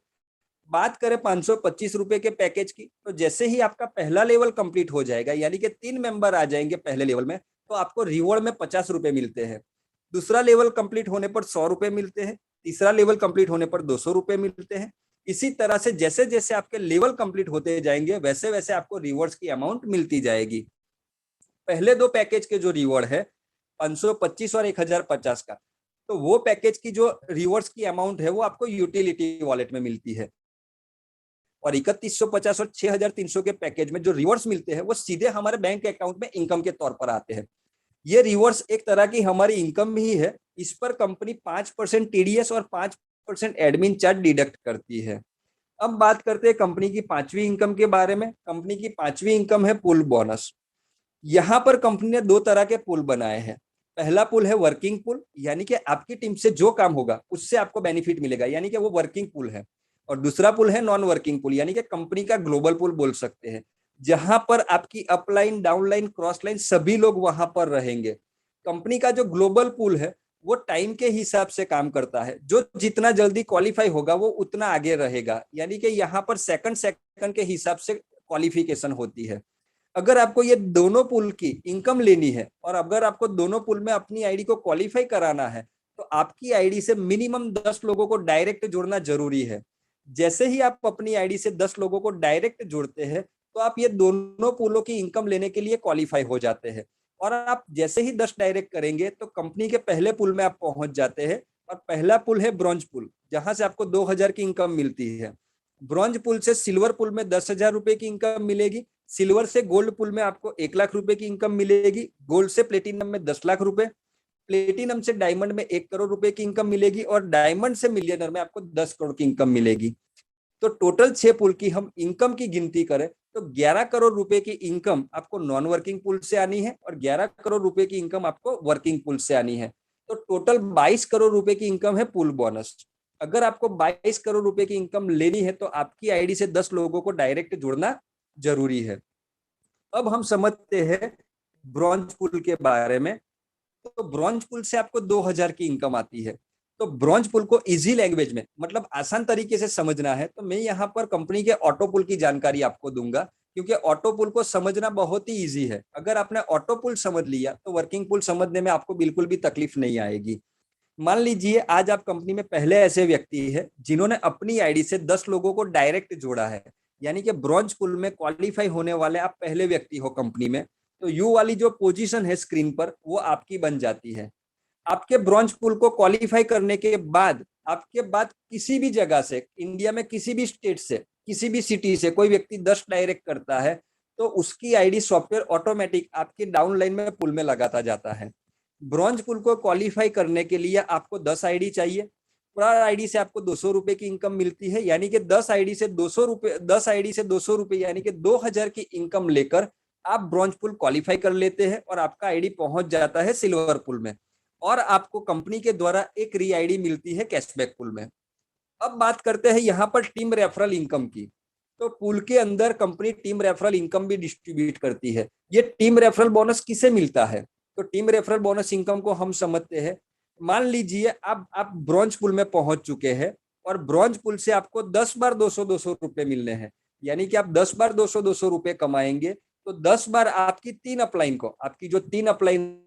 बात करें 525 रुपए के पैकेज की, तो जैसे ही आपका पहला लेवल कंप्लीट हो जाएगा, यानी कि 3 मेंबर आ जाएंगे पहले लेवल में, तो आपको रिवॉर्ड में 50 रुपए मिलते हैं। दूसरा लेवल कंप्लीट होने पर 100 रुपए मिलते हैं। तीसरा लेवल कंप्लीट होने पर 200 रुपए मिलते हैं। इसी तरह से जैसे जैसे आपके लेवल कंप्लीट होते जाएंगे वैसे वैसे आपको रिवॉर्ड्स की अमाउंट मिलती जाएगी। पहले दो पैकेज के जो रिवॉर्ड है 525 और 1050 का, तो वो पैकेज की जो रिवॉर्ड्स की अमाउंट है वो आपको यूटिलिटी वॉलेट में मिलती है, और 3150 और 6300 के पैकेज में जो रिवॉर्ड्स मिलते हैं वो सीधे हमारे बैंक अकाउंट में इनकम के तौर पर आते हैं। ये रिवॉर्ड्स एक तरह की हमारी इनकम ही है। इस पर कंपनी 5% टीडीएस और 5% एडमिन चार्ज डिडक्ट करती है। अब बात करते हैं कंपनी की पांचवी इनकम के बारे में। कंपनी की पांचवी इनकम है पुल बोनस। यहाँ पर कंपनी ने दो तरह के पुल बनाए हैं। पहला पुल है वर्किंग पुल, यानी कि आपकी टीम से जो काम होगा उससे आपको बेनिफिट मिलेगा, यानी कि वो वर्किंग पुल है। और दूसरा पुल है नॉन वर्किंग पुल, यानी कि कंपनी का ग्लोबल पुल बोल सकते हैं, जहां पर आपकी अपलाइन, डाउनलाइन, क्रॉस लाइन सभी लोग वहां पर रहेंगे। कंपनी का जो ग्लोबल पुल है वो टाइम के हिसाब से काम करता है, जो जितना जल्दी क्वालिफाई होगा वो उतना आगे रहेगा, यानी कि यहाँ पर सेकंड सेकंड के हिसाब से क्वालिफिकेशन होती है। अगर आपको ये दोनों पुल की इनकम लेनी है और अगर आपको दोनों पुल में अपनी आईडी को क्वालिफाई कराना है तो आपकी आईडी से मिनिमम 10 लोगों को डायरेक्ट जोड़ना जरूरी है। जैसे ही आप अपनी आईडी से 10 लोगों को डायरेक्ट जोड़ते हैं तो आप ये दोनों पुलों की इनकम लेने के लिए क्वालिफाई हो जाते हैं। और आप जैसे ही 10 डायरेक्ट करेंगे तो कंपनी के पहले पुल में आप पहुंच जाते हैं। और पहला पुल है ब्रॉन्ज पुल, जहां से आपको 2000 की इनकम मिलती है। ब्रॉन्ज पुल से सिल्वर पुल में 10,000 रुपए की इनकम मिलेगी। सिल्वर से गोल्ड पुल में आपको 1 लाख रुपए की इनकम मिलेगी। गोल्ड से प्लेटिनम में 10 लाख रुपए, प्लेटिनम से डायमंड में 1 करोड़ रुपए की इनकम मिलेगी, और डायमंड से मिलियनर में आपको 10 करोड़ की इनकम मिलेगी। तो टोटल 6 पुल की हम इनकम की गिनती करें तो 11 करोड़ रुपए की इनकम आपको नॉन वर्किंग पुल से आनी है और 11 करोड़ रुपए की इनकम आपको वर्किंग पुल से आनी है। तो टोटल 22 करोड़ रुपए की इनकम है पुल बोनस। अगर आपको 22 करोड़ रुपए की इनकम लेनी है तो आपकी आईडी से 10 लोगों को डायरेक्ट जुड़ना जरूरी है। अब हम समझते हैं ब्रॉन्ज पुल के बारे में। तो ब्रॉन्ज पुल से आपको 2000 की इनकम आती है। तो ब्रॉन्ज पुल को इजी लैंग्वेज में, मतलब आसान तरीके से समझना है, तो मैं यहाँ पर कंपनी के ऑटो पुल की जानकारी आपको दूंगा, क्योंकि ऑटो पुल को समझना बहुत ही इजी है। अगर आपने ऑटो पुल समझ लिया तो वर्किंग पुल समझने में आपको बिल्कुल भी तकलीफ नहीं आएगी। मान लीजिए आज आप कंपनी में पहले ऐसे व्यक्ति है जिन्होंने अपनी आईडी से 10 लोगों को डायरेक्ट जोड़ा है, यानी कि ब्रॉन्ज पुल में क्वालिफाई होने वाले आप पहले व्यक्ति हो कंपनी में। तो यू वाली जो पोजीशन है स्क्रीन पर वो आपकी बन जाती है। आपके ब्रॉन्ज पुल को क्वालिफाई करने के बाद आपके बाद किसी भी जगह से, इंडिया में किसी भी स्टेट से, किसी भी सिटी से कोई व्यक्ति 10 डायरेक्ट करता है तो उसकी आईडी सॉफ्टवेयर ऑटोमेटिक आपके डाउनलाइन में पुल में लगाता जाता है। ब्रॉन्ज पुल को क्वालिफाई करने के लिए आपको 10 आईडी चाहिए। पर आईडी से आपको 200 रुपए की इनकम मिलती है, यानी कि 10 आईडी से 200 रुपए, 10 आईडी से 200 रुपए यानी कि 2000 की इनकम लेकर आप ब्रॉन्ज पुल क्वालिफाई कर लेते हैं और आपका आईडी पहुंच जाता है सिल्वर पुल में, और आपको कंपनी के द्वारा एक री आईडी मिलती है कैशबैक पुल में। अब बात करते हैं यहाँ पर टीम रेफरल इनकम की। तो पुल के अंदर कंपनी टीम रेफरल इनकम भी डिस्ट्रीब्यूट करती है। ये टीम रेफरल बोनस किसे मिलता है? तो टीम रेफरल बोनस इनकम को हम समझते हैं। मान लीजिए आप ब्रॉन्ज पुल में पहुंच चुके हैं और ब्रॉन्ज पुल से आपको 10 बार 200 रुपए मिलने हैं, यानी कि आप 10 बार 200 रुपए कमाएंगे। तो 10 बार आपकी 3 अपलाइन को, आपकी जो 3 अपलाइन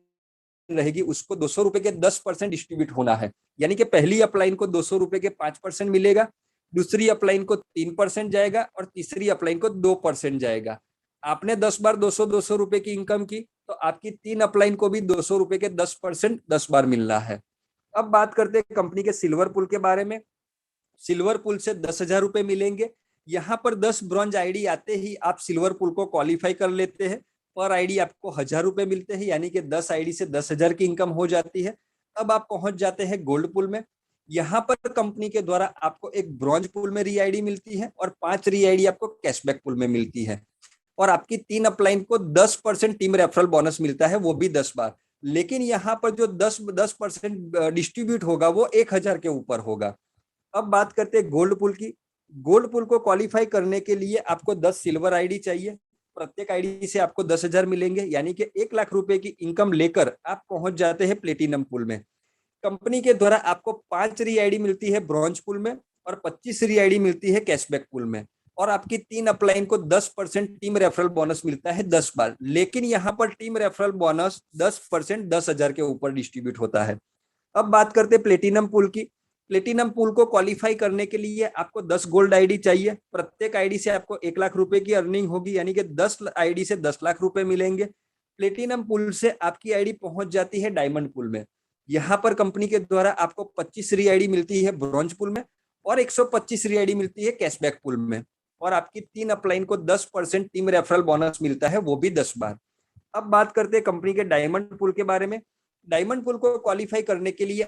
रहेगी उसको 200 रुपए के 10% डिस्ट्रीब्यूट होना है, यानी कि पहली अपलाइन को 200 रुपए के 5% मिलेगा, दूसरी अपलाइन को 3% जाएगा और तीसरी अपलाइन को 2% जाएगा। आपने 10 बार 200 रुपए की इनकम की तो आपकी 3 अपलाइन को भी 200 रुपए के 10% 10 बार मिलना है। अब बात करते हैं कंपनी के सिल्वर पुल के बारे में। सिल्वर पुल से 10,000 रुपए मिलेंगे। यहाँ पर 10 ब्रॉन्ज आईडी आते ही आप सिल्वर पुल को क्वालिफाई कर लेते हैं। पर आईडी आपको 1000 रुपए मिलते हैं, यानी कि 10 आईडी से 10,000 की इनकम हो जाती है। अब आप पहुंच जाते हैं गोल्ड पुल में। यहाँ पर कंपनी के द्वारा आपको एक ब्रॉन्ज पुल में री आईडी मिलती है और 5 री आईडी आपको कैशबैक पुल में मिलती है, और आपकी 3 अपलाइन को 10% टीम रेफरल बोनस मिलता है, वो भी 10 बार। लेकिन यहाँ पर जो 10% डिस्ट्रीब्यूट होगा वो 1000 के ऊपर होगा। अब बात करते हैं गोल्ड पुल की। गोल्ड पुल को क्वालिफाई करने के लिए आपको 10 सिल्वर आईडी चाहिए। प्रत्येक आईडी से आपको 10,000 मिलेंगे, यानी कि 1 लाख रुपए की इनकम लेकर आप पहुंच जाते हैं प्लेटिनम पुल में। कंपनी के द्वारा आपको 5 री आईडी मिलती है ब्रॉन्ज पुल में और 25 री आईडी मिलती है कैशबैक पुल में, और आपकी 3 अपलाइन को 10% टीम रेफरल बोनस मिलता है 10 बार। लेकिन यहाँ पर टीम रेफरल बोनस 10% 10,000 के ऊपर डिस्ट्रीब्यूट होता है। अब बात करते हैं प्लेटिनम पुल की। प्लेटिनम पूल को क्वालिफाई करने के लिए आपको 10 गोल्ड आईडी चाहिए। प्रत्येक आईडी से आपको 1 लाख रुपए की अर्निंग होगी, यानी कि 10 आईडी से 10 लाख रुपए मिलेंगे। प्लेटिनम पूल से आपकी आईडी पहुंच जाती है डायमंड पूल में। यहाँ पर कंपनी के द्वारा आपको 25 री आईडी मिलती है ब्रॉन्ज पूल में और 125 री आईडी मिलती है कैशबैक पूल में। और आपकी 3 अपलाइन को 10% टीम रेफरल बोनस मिलता है, वो भी 10 बार। अब बात करते हैं कंपनी के डायमंड पूल के बारे में। डायमंड पूल को क्वालिफाई करने के लिए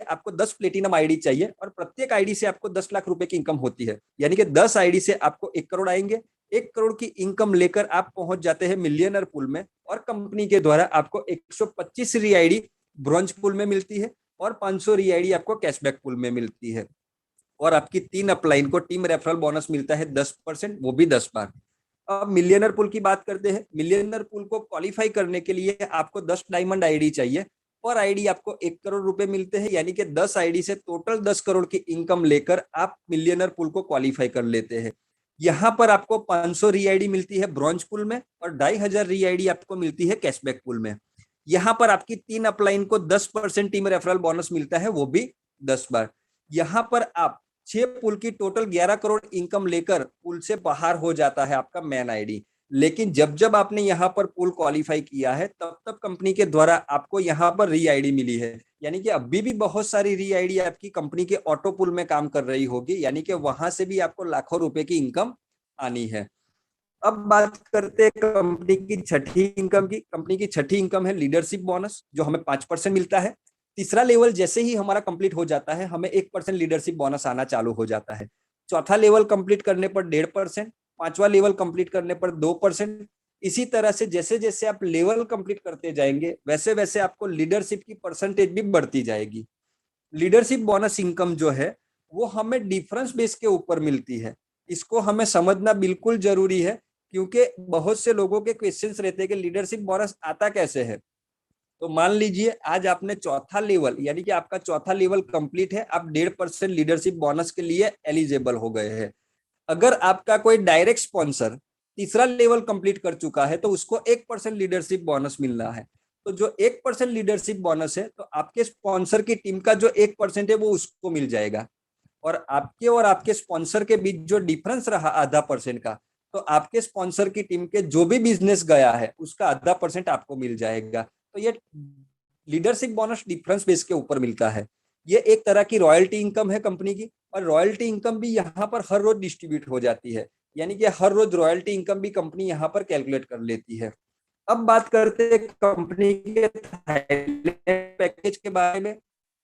आपको 10 प्लेटिनम आईडी चाहिए और प्रत्येक आईडी से आपको 10 लाख रुपए की इनकम होती है, यानी कि 10 आईडी से आपको 1 करोड़ आएंगे। 1 करोड़ की इनकम लेकर आप पहुंच जाते हैं मिलियनर पूल में और कंपनी के द्वारा आपको 125 री आईडी ब्रॉन्ज पूल में मिलती है और 500 री आईडी आपको कैशबैक पूल में मिलती है। और आपकी 3 अपलाइन को टीम रेफरल बोनस मिलता है 10%, वो भी 10 बार। अब मिलियनर पूल की बात करते हैं। मिलियनर पूल को क्वालिफाई करने के लिए आपको 10 डायमंड आईडी चाहिए और आईडी आपको 1 करोड़ रुपए मिलते हैं, यानी कि 10 आईडी से टोटल 10 करोड़ की इनकम लेकर आप मिलियनर पूल को क्वालिफाई कर लेते हैं। यहाँ पर आपको 500 री आईडी मिलती है ब्रॉन्ज पूल में और 2500 री आईडी आपको मिलती है कैशबैक पूल में। यहाँ पर आपकी 3 अपलाइन को 10% टीम रेफरल बोनस मिलता है, वो भी 10 बार। यहाँ पर आप 6 पुल की टोटल 11 करोड़ इनकम लेकर पुल से बाहर हो जाता है आपका मैन आईडी। लेकिन जब जब आपने यहाँ पर पुल क्वालिफाई किया है तब तब कंपनी के द्वारा आपको यहाँ पर री आईडी मिली है, यानी कि अभी भी बहुत सारी री आईडी आपकी कंपनी के ऑटो पुल में काम कर रही होगी, यानी कि वहां से भी आपको लाखों रुपए की इनकम आनी है। अब बात करते हैं कंपनी की छठी इनकम की। कंपनी की छठी इनकम है लीडरशिप बोनस, जो हमें 5% मिलता है। तीसरा लेवल जैसे ही हमारा कंप्लीट हो जाता है हमें 1% लीडरशिप बोनस आना चालू हो जाता है। चौथा लेवल कंप्लीट करने पर 1.5%, पांचवा लेवल कंप्लीट करने पर 2%। इसी तरह से जैसे जैसे आप लेवल कंप्लीट करते जाएंगे वैसे वैसे आपको लीडरशिप की परसेंटेज भी बढ़ती जाएगी। लीडरशिप बोनस इनकम जो है वो हमें डिफरेंस बेस के ऊपर मिलती है। इसको हमें समझना बिल्कुल जरूरी है, क्योंकि बहुत से लोगों के क्वेश्चंस रहते हैं कि लीडरशिप बोनस आता कैसे है। तो मान लीजिए आज आपने चौथा लेवल, यानी कि आपका चौथा लेवल कंप्लीट है, आप 1.5% लीडरशिप बोनस के लिए एलिजिबल हो गए हैं। अगर आपका कोई डायरेक्ट स्पॉन्सर तीसरा लेवल कंप्लीट कर चुका है तो उसको 1% लीडरशिप बोनस मिलना है। तो जो 1% लीडरशिप बोनस है तो आपके स्पॉन्सर की टीम का जो 1% है वो उसको मिल जाएगा, और आपके स्पॉन्सर के बीच जो डिफरेंस रहा आधा परसेंट का, तो आपके स्पॉन्सर की टीम के जो भी बिजनेस गया है उसका आधा परसेंट आपको मिल जाएगा। तो ये लीडरशिप बोनस डिफरेंस बेस के ऊपर मिलता है। ये एक तरह की रॉयल्टी इनकम है कंपनी की, और रॉयल्टी इनकम भी यहाँ पर हर रोज डिस्ट्रीब्यूट हो जाती है, यानी कि हर रोज रॉयल्टी इनकम भी कंपनी यहाँ पर कैलकुलेट कर लेती है। अब बात करते हैं कंपनी के थाईलैंड पैकेज के बारे में।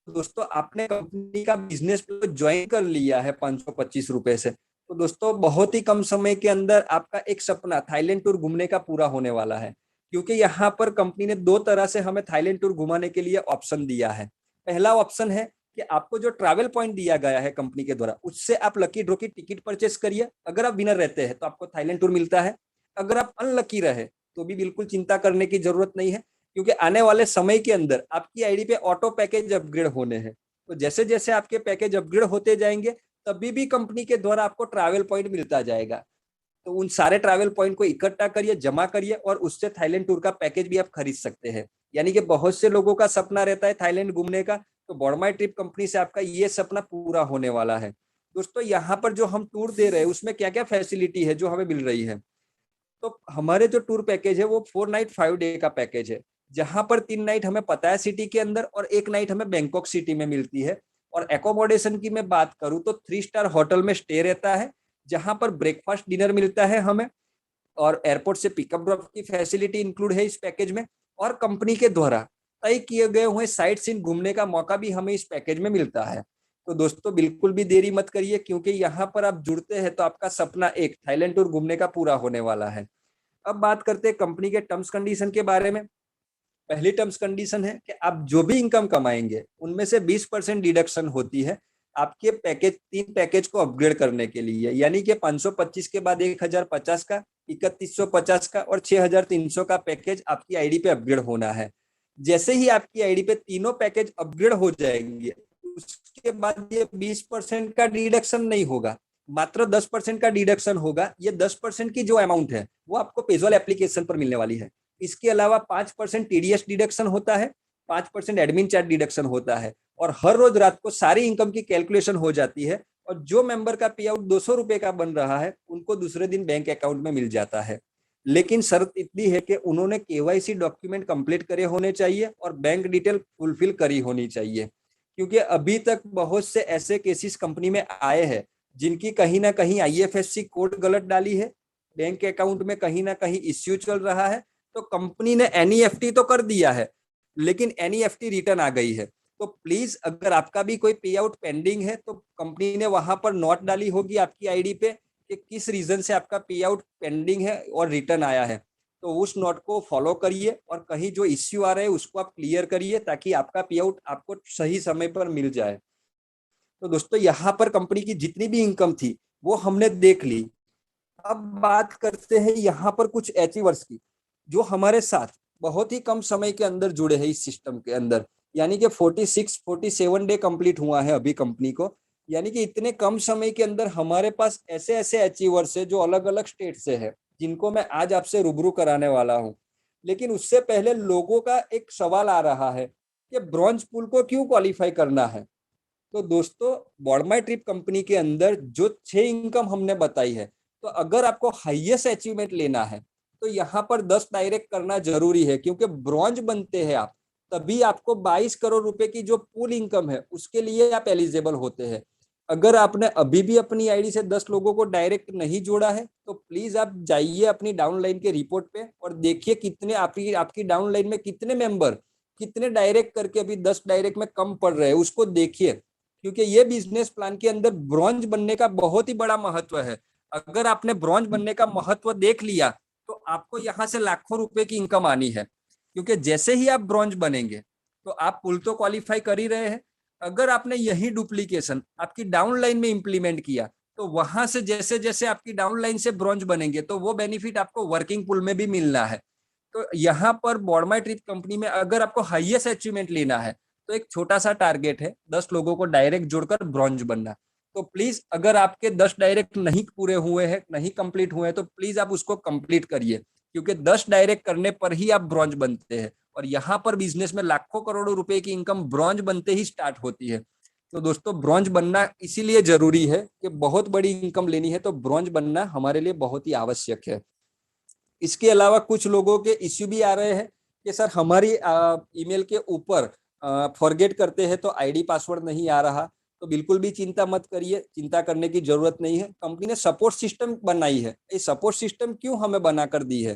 दोस्तों आपने कंपनी का बिजनेस ज्वाइन कर लिया है 525 रुपए से, तो दोस्तों बहुत ही कम समय के अंदर आपका एक सपना थाईलैंड टूर घूमने का पूरा होने वाला है। क्योंकि यहाँ पर कंपनी ने 2 तरह से हमें थाईलैंड टूर घुमाने के लिए ऑप्शन दिया है। पहला ऑप्शन है कि आपको जो ट्रैवल पॉइंट दिया गया है कंपनी के द्वारा उससे आप लकी ड्रॉ की टिकट परचेस करिए। अगर आप विनर रहते हैं तो आपको थाईलैंड टूर मिलता है। अगर आप अनलकी रहे तो भी बिल्कुल चिंता करने की जरूरत नहीं है, क्योंकि आने वाले समय के अंदर आपकी आईडी पे ऑटो पैकेज अपग्रेड होने हैं। तो जैसे जैसे आपके पैकेज अपग्रेड होते जाएंगे तभी भी कंपनी के द्वारा आपको ट्रैवल पॉइंट मिलता जाएगा। तो उन सारे ट्रैवल पॉइंट को इकट्ठा करिए, जमा करिए, और उससे थाईलैंड टूर का पैकेज भी आप खरीद सकते हैं। यानी कि बहुत से लोगों का सपना रहता है थाईलैंड घूमने का, तो बॉडमाई ट्रिप कंपनी से आपका ये सपना पूरा होने वाला है। दोस्तों यहाँ पर जो हम टूर दे रहे हैं उसमें क्या क्या फैसिलिटी है जो हमें मिल रही है। तो हमारे जो टूर पैकेज है वो 4 नाइट 5 डे का पैकेज है, जहां पर 3 नाइट हमें पताया सिटी के अंदर और 1 नाइट हमें बैंकॉक सिटी में मिलती है। और एकोमोडेशन की मैं बात करूं तो 3 स्टार होटल में स्टे रहता है, जहां पर ब्रेकफास्ट डिनर मिलता है हमें, और एयरपोर्ट से पिकअप ड्रॉप की फैसिलिटी इंक्लूड है इस पैकेज में। और कंपनी के द्वारा तय किए गए हुए साइट सीन घूमने का मौका भी हमें इस पैकेज में मिलता है। तो दोस्तों बिल्कुल भी देरी मत करिए, क्योंकि यहाँ पर आप जुड़ते हैं तो आपका सपना एक थाईलैंड टूर घूमने का पूरा होने वाला है। अब बात करते हैं कंपनी के टर्म्स कंडीशन के बारे में। पहली टर्म्स कंडीशन है कि आप जो भी इनकम कमाएंगे उनमें से 20% डिडक्शन होती है आपके पैकेज 3 पैकेज को अपग्रेड करने के लिए, यानी कि 525 के बाद 1050 का, 3150 का और 6300 का पैकेज आपकी आईडी पे अपग्रेड होना है। जैसे ही आपकी आईडी पे तीनों पैकेज अपग्रेड हो जाएंगे उसके बाद ये 20% का डिडक्शन नहीं होगा, मात्र 10% का डिडक्शन होगा। ये 10% की जो अमाउंट है वो आपको पेजॉल एप्लीकेशन पर मिलने वाली है। इसके अलावा 5% टीडीएस डिडक्शन होता है, 5% एडमिन चार्ज डिडक्शन होता है और हर रोज रात को सारी इनकम की कैलकुलेशन हो जाती है और जो मेंबर का पे आउट 200 रुपए का बन रहा है उनको दूसरे दिन बैंक अकाउंट में मिल जाता है। लेकिन शर्त इतनी है कि उन्होंने केवाईसी डॉक्यूमेंट कंप्लीट करे होने चाहिए और बैंक डिटेल फुलफिल करी होनी चाहिए, क्योंकि अभी तक बहुत से ऐसे केसेस कंपनी में आए हैं जिनकी कहीं ना कहीं आईएफएससी कोड गलत डाली है, बैंक अकाउंट में कहीं ना कहीं इश्यू चल रहा है, तो कंपनी ने एनईएफटी तो कर दिया है लेकिन एनईएफटी रिटर्न आ गई है। तो प्लीज अगर आपका भी कोई पे आउट पेंडिंग है तो कंपनी ने वहां पर नोट डाली होगी आपकी आईडी पे कि किस रीजन से आपका पे आउट पेंडिंग है और रिटर्न आया है, तो उस नोट को फॉलो करिए और कहीं जो इश्यू आ रहे हैं उसको आप क्लियर करिए ताकि आपका पे आउट आपको सही समय पर मिल जाए। तो दोस्तों यहाँ पर कंपनी की जितनी भी इनकम थी वो हमने देख ली। अब बात करते हैं यहाँ पर कुछ अचीवर्स की जो हमारे साथ बहुत ही कम समय के अंदर जुड़े हैं इस सिस्टम के अंदर, यानी कि 46-47 डे कंप्लीट हुआ है अभी कंपनी को। यानी कि इतने कम समय के अंदर हमारे पास ऐसे ऐसे अचीवर्स है जो अलग अलग स्टेट से है जिनको मैं आज आपसे रूबरू कराने वाला हूँ। लेकिन उससे पहले लोगों का एक सवाल आ रहा है कि ब्रॉन्ज पूल को क्यों क्वालिफाई करना है। तो दोस्तों बॉडमाई ट्रिप कंपनी के अंदर जो 6 इनकम हमने बताई है, तो अगर आपको हाईएस्ट अचीवमेंट लेना है तो यहाँ पर 10 डायरेक्ट करना जरूरी है, क्योंकि ब्रॉन्ज बनते हैं आप तभी आपको 22 करोड़ रुपए की जो पूल इनकम है उसके लिए आप एलिजिबल होते हैं। अगर आपने अभी भी अपनी आईडी से 10 लोगों को डायरेक्ट नहीं जोड़ा है तो प्लीज आप जाइए अपनी डाउनलाइन के रिपोर्ट पे और देखिए कितने आपकी आपकी डाउनलाइन में कितने मेंबर कितने डायरेक्ट करके अभी 10 डायरेक्ट में कम पड़ रहे हैं उसको देखिए, क्योंकि ये बिजनेस प्लान के अंदर ब्रॉन्ज बनने का बहुत ही बड़ा महत्व है। अगर आपने ब्रॉन्ज बनने का महत्व देख लिया तो आपको यहाँ से लाखों रुपए की इनकम आनी है, क्योंकि जैसे ही आप ब्रॉन्ज बनेंगे तो आप पुल तो क्वालिफाई कर ही रहे हैं। अगर आपने यही डुप्लीकेशन आपकी डाउन लाइन में इंप्लीमेंट किया तो वहां से जैसे जैसे आपकी डाउन लाइन से ब्रॉन्ज बनेंगे तो वो बेनिफिट आपको वर्किंग पुल में भी मिलना है। तो यहाँ पर बॉडमाई ट्रिप कंपनी में अगर आपको हाईएस्ट अचीवमेंट लेना है तो एक छोटा सा टारगेट है 10 लोगों को डायरेक्ट जोड़कर ब्रॉन्ज बनना। तो प्लीज अगर आपके 10 डायरेक्ट नहीं पूरे हुए हैं नहीं कंप्लीट हुए हैं तो प्लीज आप उसको कंप्लीट करिए, क्योंकि 10 डायरेक्ट करने पर ही आप ब्रॉन्ज बनते हैं और यहाँ पर बिजनेस में लाखों करोड़ों रुपए की इनकम ब्रॉन्ज बनते ही स्टार्ट होती है। तो दोस्तों ब्रॉन्ज बनना इसीलिए जरूरी है कि बहुत बड़ी इनकम लेनी है तो ब्रॉन्ज बनना हमारे लिए बहुत ही आवश्यक है। इसके अलावा कुछ लोगों के इश्यू भी आ रहे हैं कि सर हमारी ईमेल के ऊपर फॉरगेट करते हैं तो आईडी पासवर्ड नहीं आ रहा। तो बिल्कुल भी चिंता मत करिए, चिंता करने की जरूरत नहीं है। कंपनी ने सपोर्ट सिस्टम बनाई है। ये सपोर्ट सिस्टम क्यों हमें बनाकर दी है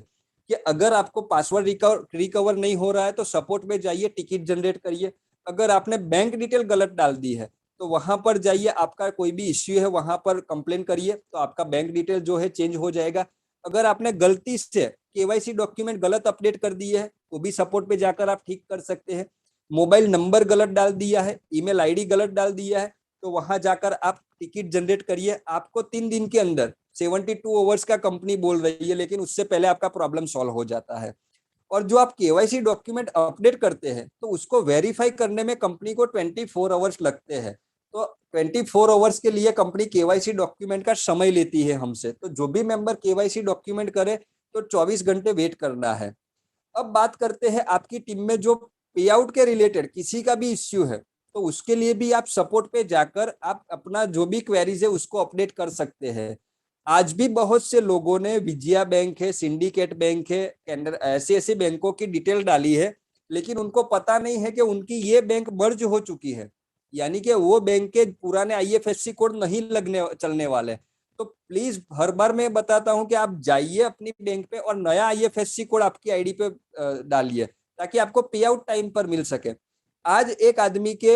कि अगर आपको पासवर्ड रिकवर नहीं हो रहा है तो सपोर्ट में जाइए, टिकट जनरेट करिए। अगर आपने बैंक डिटेल गलत डाल दी है तो वहां पर जाइए, आपका कोई भी इश्यू है वहां पर कंप्लेन करिए तो आपका बैंक डिटेल जो है चेंज हो जाएगा। अगर आपने गलती से केवाईसी डॉक्यूमेंट गलत अपडेट कर दिए है तो भी सपोर्ट पे जाकर आप ठीक कर सकते हैं। मोबाइल नंबर गलत डाल दिया है, ईमेल आईडी गलत डाल दिया है तो वहां जाकर आप टिकट जनरेट करिए। आपको 3 दिन के अंदर 72 आवर्स का कंपनी बोल रही है, लेकिन उससे पहले आपका प्रॉब्लम सॉल्व हो जाता है। और जो आप केवाईसी डॉक्यूमेंट अपडेट करते हैं तो उसको वेरीफाई करने में कंपनी को 24 आवर्स लगते हैं। तो 24 आवर्स के लिए कंपनी केवाईसी डॉक्यूमेंट का समय लेती है हमसे। तो जो भी मेंबर केवाईसी डॉक्यूमेंट करे तो 24 घंटे वेट करना है। अब बात करते हैं आपकी टीम में जो पे आउट के रिलेटेड किसी का भी इश्यू है तो उसके लिए भी आप सपोर्ट पे जाकर आप अपना जो भी क्वेरीज है उसको अपडेट कर सकते हैं। आज भी बहुत से लोगों ने विजया बैंक है, सिंडिकेट बैंक है, ऐसे ऐसे बैंकों की डिटेल डाली है, लेकिन उनको पता नहीं है कि उनकी ये बैंक मर्ज हो चुकी है, यानी कि वो बैंक के पुराने आईएफएससी कोड नहीं लगने चलने वाले। तो प्लीज हर बार मैं बताता हूं कि आप जाइए अपनी बैंक पे और नया आईएफएससी कोड आपकी आईडी पे डालिए ताकि आपको पे आउट टाइम पर मिल सके। आज एक आदमी के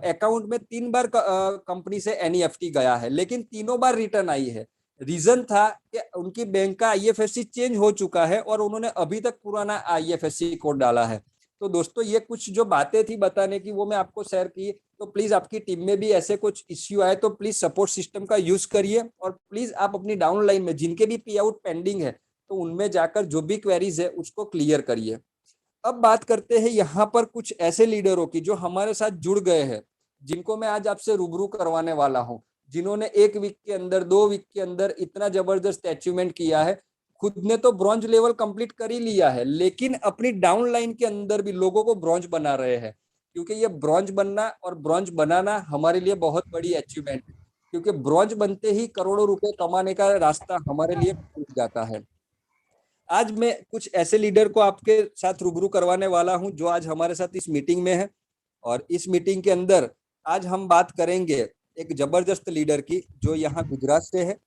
अकाउंट में 3 बार कंपनी से एनईएफटी गया है लेकिन तीनों बार रिटर्न आई है। रीजन था कि उनकी बैंक का आईएफएससी चेंज हो चुका है और उन्होंने अभी तक पुराना आईएफएससी कोड डाला है। तो दोस्तों ये कुछ जो बातें थी बताने की वो मैं आपको शेयर की। तो प्लीज आपकी टीम में भी ऐसे कुछ इश्यू आए तो प्लीज सपोर्ट सिस्टम का यूज करिए और प्लीज आप अपनी डाउन लाइन में जिनके भी पे आउट पेंडिंग है तो उनमें जाकर जो भी क्वेरीज है उसको क्लियर करिए। अब बात करते हैं यहाँ पर कुछ ऐसे लीडरों की जो हमारे साथ जुड़ गए हैं, जिनको मैं आज आपसे रूबरू करवाने वाला हूँ, जिन्होंने 1 वीक के अंदर 2 वीक के अंदर इतना जबरदस्त अचीवमेंट किया है। खुद ने तो ब्रॉन्ज लेवल कंप्लीट कर ही लिया है, लेकिन अपनी डाउन लाइन के अंदर भी लोगों को ब्रॉन्ज बना रहे हैं, क्योंकि ये ब्रॉन्ज बनना और ब्रॉन्ज बनाना हमारे लिए बहुत बड़ी अचीवमेंट है, क्योंकि ब्रॉन्ज बनते ही करोड़ों रुपए कमाने का रास्ता हमारे लिए खुल जाता है। आज मैं कुछ ऐसे लीडर को आपके साथ रूबरू करवाने वाला हूं जो आज हमारे साथ इस मीटिंग में है। और इस मीटिंग के अंदर आज हम बात करेंगे एक जबरदस्त लीडर की, जो यहाँ गुजरात से है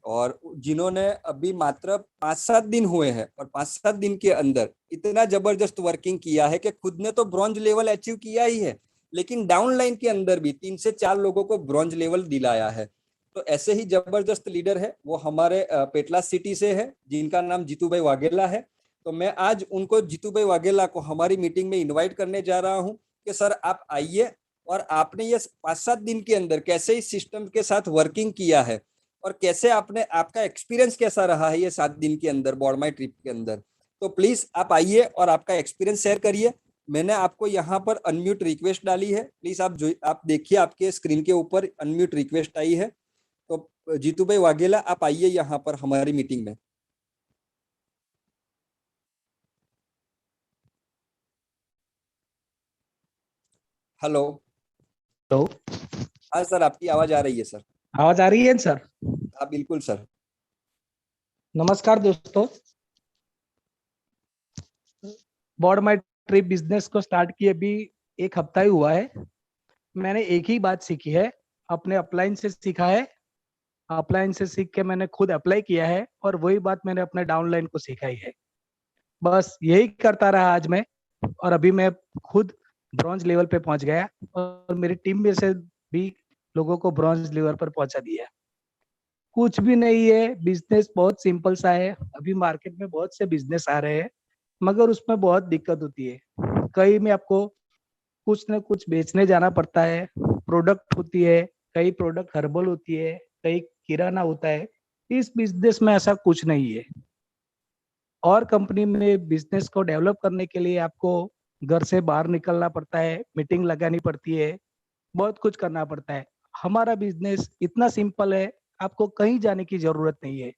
और जिन्होंने अभी मात्र 5-7 दिन हुए हैं और 5-7 दिन के अंदर इतना जबरदस्त वर्किंग किया है कि खुद ने तो ब्रॉन्ज लेवल अचीव किया ही है, लेकिन डाउन लाइन के अंदर भी 3 से 4 लोगों को ब्रॉन्ज लेवल दिलाया है। तो ऐसे ही जबरदस्त लीडर है वो हमारे पेटला सिटी से है, जिनका नाम जीतू भाई वाघेला है। तो मैं आज उनको, जीतू भाई वाघेला को, हमारी मीटिंग में इनवाइट करने जा रहा हूं कि सर आप आइए और आपने ये 5-7 दिन के अंदर कैसे इस सिस्टम के साथ वर्किंग किया है और कैसे आपने, आपका एक्सपीरियंस कैसा रहा है ये 7 दिन के अंदर बॉर्डमाई ट्रिप के अंदर। तो प्लीज आप आइए और आपका एक्सपीरियंस शेयर करिए। मैंने आपको यहाँ पर अनम्यूट रिक्वेस्ट डाली है, प्लीज आप देखिए, आपके स्क्रीन के ऊपर अनम्यूट रिक्वेस्ट आई है। तो जीतू भाई वाघेला आप आइए यहाँ पर हमारी मीटिंग में। हेलो। हेलो। हाँ सर, आपकी आवाज आ रही है सर। आवाज आ रही है सर? हाँ बिल्कुल सर। नमस्कार दोस्तों। बोर्ड माई ट्रिप बिजनेस को स्टार्ट किए अभी 1 हफ्ता ही हुआ है। मैंने एक ही बात सीखी है, अपने अपलाइन से सीखा है। अपलाइन से सीख के मैंने खुद अप्लाई किया है और वही बात मैंने अपने डाउनलाइन को सिखाई है। बस यही करता रहा आज मैं, और अभी मैं खुद ब्रॉन्ज लेवल पे पहुंच गया और मेरी टीम में से भी लोगों को ब्रॉन्ज लेवल पर पहुंचा दिया। कुछ भी नहीं है, बिजनेस बहुत सिंपल सा है। अभी मार्केट में बहुत से बिजनेस आ रहे हैं, मगर उसमें बहुत दिक्कत होती है। कहीं में आपको कुछ न कुछ बेचने जाना पड़ता है, प्रोडक्ट होती है, कई प्रोडक्ट हर्बल होती है, कई किराना होता है। इस बिजनेस में ऐसा कुछ नहीं है। और कंपनी में बिजनेस को डेवलप करने के लिए आपको घर से बाहर निकलना पड़ता है, मीटिंग लगानी पड़ती है, बहुत कुछ करना पड़ता है। हमारा बिजनेस इतना सिंपल है, आपको कहीं जाने की जरूरत नहीं है।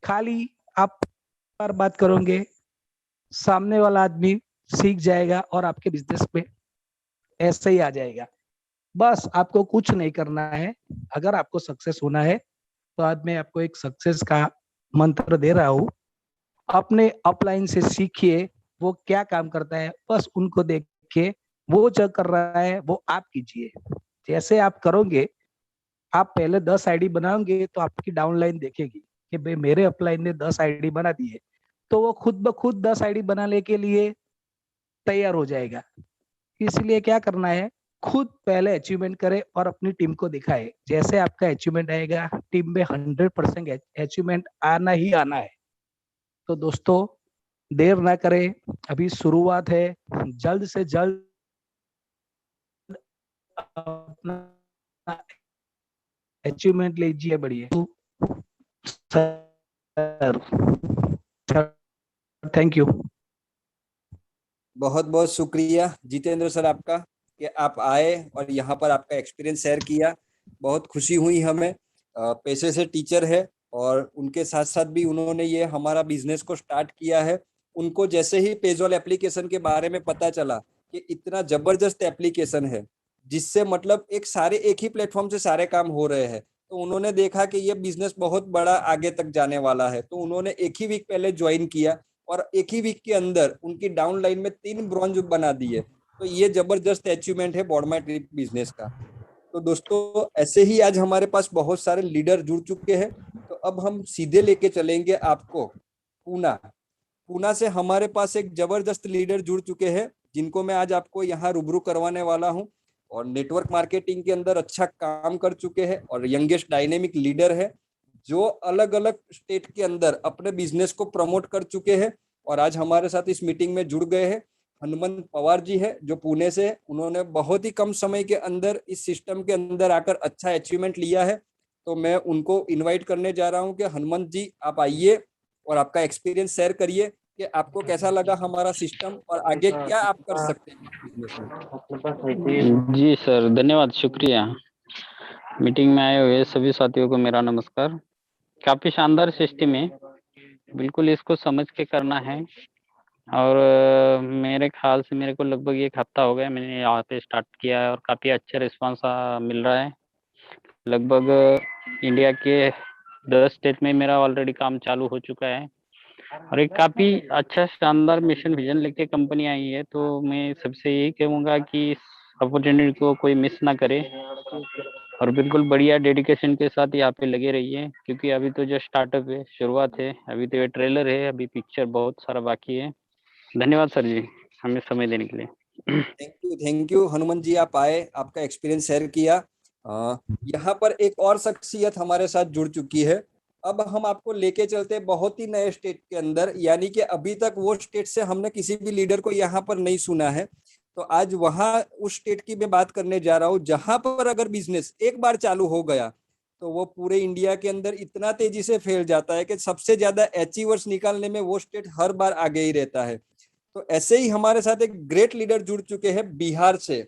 खाली आप पर बात करोगे, सामने वाला आदमी सीख जाएगा और आपके बिजनेस में ऐसे ही आ जाएगा। बस आपको कुछ नहीं करना है। अगर आपको सक्सेस होना है तो आज मैं आपको एक सक्सेस का मंत्र दे रहा हूँ। अपने अपलाइन से सीखिए वो क्या काम करता है, बस उनको देख के वो जो कर रहा है वो आप कीजिए। जैसे आप करोगे, आप पहले 10 आईडी बनाओगे तो आपकी डाउनलाइन देखेगी कि भाई मेरे अपलाइन ने 10 आईडी बना दी है, तो वो खुद ब खुद 10 आईडी बनाने के लिए तैयार हो जाएगा। इसलिए क्या करना है, खुद पहले अचीवमेंट करे और अपनी टीम को दिखाए। जैसे आपका अचीवमेंट आएगा, टीम में 100% अचीवमेंट आना ही आना है। तो दोस्तों देर ना करें, अभी शुरुआत है। जल्द से जल्द अपना अचीवमेंट लीजिए। बढ़िए सर, थैंक यू। बहुत बहुत शुक्रिया जितेंद्र सर आपका, कि आप आए और यहाँ पर आपका एक्सपीरियंस शेयर किया। बहुत खुशी हुई हमें। पेशे से टीचर है और उनके साथ साथ भी उन्होंने ये हमारा बिजनेस को स्टार्ट किया है। उनको जैसे ही पेजॉल एप्लीकेशन के बारे में पता चला कि इतना जबरदस्त एप्लीकेशन है, जिससे मतलब एक ही प्लेटफॉर्म से सारे काम हो रहे हैं, तो उन्होंने देखा कि ये बिजनेस बहुत बड़ा आगे तक जाने वाला है। तो उन्होंने एक ही वीक पहले ज्वाइन किया और एक ही वीक के अंदर उनकी डाउन लाइन में 3 ब्रॉन्ज बना दिए। तो ये जबरदस्त अचीवमेंट है बॉर्ड माई ट्रिप बिजनेस का। तो दोस्तों ऐसे ही आज हमारे पास बहुत सारे लीडर जुड़ चुके हैं। तो अब हम सीधे लेके चलेंगे आपको पूना। पूना से हमारे पास एक जबरदस्त लीडर जुड़ चुके हैं, जिनको मैं आज आपको यहाँ रूबरू करवाने वाला हूँ। और नेटवर्क मार्केटिंग के अंदर अच्छा काम कर चुके हैं और यंगेस्ट डायनेमिक लीडर है, जो अलग अलग स्टेट के अंदर अपने बिजनेस को प्रमोट कर चुके हैं और आज हमारे साथ इस मीटिंग में जुड़ गए हैं। हनुमंत पवार जी है, जो पुणे से है। उन्होंने बहुत ही कम समय के अंदर इस सिस्टम के अंदर आकर अच्छा अचीवमेंट लिया है। तो मैं उनको इनवाइट करने जा रहा हूं कि हनुमंत जी आप आइए और आपका एक्सपीरियंस शेयर करिए कि आपको कैसा लगा हमारा सिस्टम और आगे क्या आप कर सकते हैं बिजनेस में। जी सर, धन्यवाद, शुक्रिया। मीटिंग में आए हुए सभी साथियों को मेरा नमस्कार। काफी शानदार सिस्टम है। बिल्कुल इसको समझ के करना है। और मेरे ख्याल से मेरे को लगभग 1 हफ्ता हो गया मैंने यहाँ पे स्टार्ट किया है, और काफ़ी अच्छा रिस्पांस मिल रहा है। लगभग इंडिया के 10 स्टेट में मेरा ऑलरेडी काम चालू हो चुका है, और एक काफ़ी अच्छा शानदार मिशन विजन लेके कंपनी आई है। तो मैं सबसे यही कहूँगा कि इस अपॉर्चुनिटी को कोई मिस ना करे, और बिल्कुल बढ़िया डेडिकेशन के साथ यहाँ पे लगे रहिए, क्योंकि अभी तो जो स्टार्टअप है, शुरुआत है, अभी तो ये ट्रेलर है, अभी पिक्चर बहुत सारा बाकी है। धन्यवाद सर जी, हमें समय देने के लिए। थैंक यू हनुमान जी, आप आए, आपका एक्सपीरियंस शेयर किया। यहाँ पर एक और शख्सियत हमारे साथ जुड़ चुकी है। अब हम आपको लेके चलते हैं बहुत ही नए स्टेट के अंदर, यानी कि अभी तक वो स्टेट से हमने किसी भी लीडर को यहाँ पर नहीं सुना है। तो आज वहाँ उस स्टेट की मैं बात करने जा रहा हूँ जहां पर अगर बिजनेस एक बार चालू हो गया तो वो पूरे इंडिया के अंदर इतना तेजी से फैल जाता है कि सबसे ज्यादा अचीवर्स निकालने में वो स्टेट हर बार आगे ही रहता है। तो ऐसे ही हमारे साथ एक ग्रेट लीडर जुड़ चुके हैं बिहार से,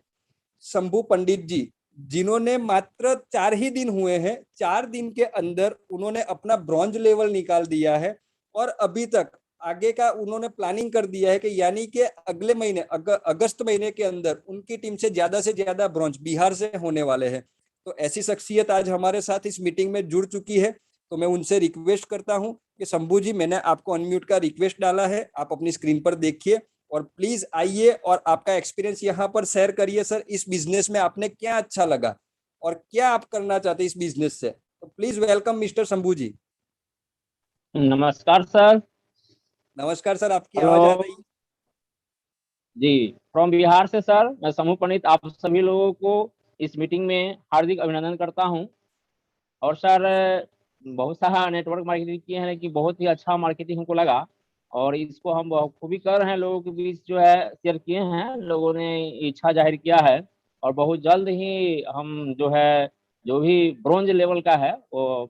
शंभू पंडित जी, जिन्होंने मात्र 4 ही दिन हुए हैं, 4 दिन के अंदर उन्होंने अपना ब्रॉन्ज लेवल निकाल दिया है। और अभी तक आगे का उन्होंने प्लानिंग कर दिया है कि यानी कि अगले महीने अगस्त महीने के अंदर उनकी टीम से ज्यादा ब्रॉन्ज बिहार से होने वाले हैं। तो ऐसी शख्सियत आज हमारे साथ इस मीटिंग में जुड़ चुकी है। तो मैं उनसे रिक्वेस्ट करता हूं कि शंभू जी, मैंने आपको अनम्यूट का रिक्वेस्ट डाला है, आप अपनी स्क्रीन पर देखिए और प्लीज आइए और आपका एक्सपीरियंस यहाँ पर शेयर करिए। सर, इस बिजनेस में आपने क्या अच्छा लगा और क्या आप करना चाहते हैं इस बिजनेस से। तो प्लीज वेलकम मिस्टर शंभू जी। नमस्कार सर। नमस्कार सर, आपकी हेलो आवाज आ रही है? जी, फ्रॉम बिहार से सर मैं समूह पंडित आप सभी लोगों को इस मीटिंग में हार्दिक अभिनंदन करता हूं। और सर बहुत सारा नेटवर्क मार्केटिंग किए हैं, लेकिन बहुत ही अच्छा मार्केटिंग हमको लगा, और इसको हम खूबी कर रहे हैं, लोगों के बीच जो है शेयर किए हैं, लोगों ने इच्छा जाहिर किया है, और बहुत जल्द ही हम जो है जो भी ब्रोंज लेवल का है वो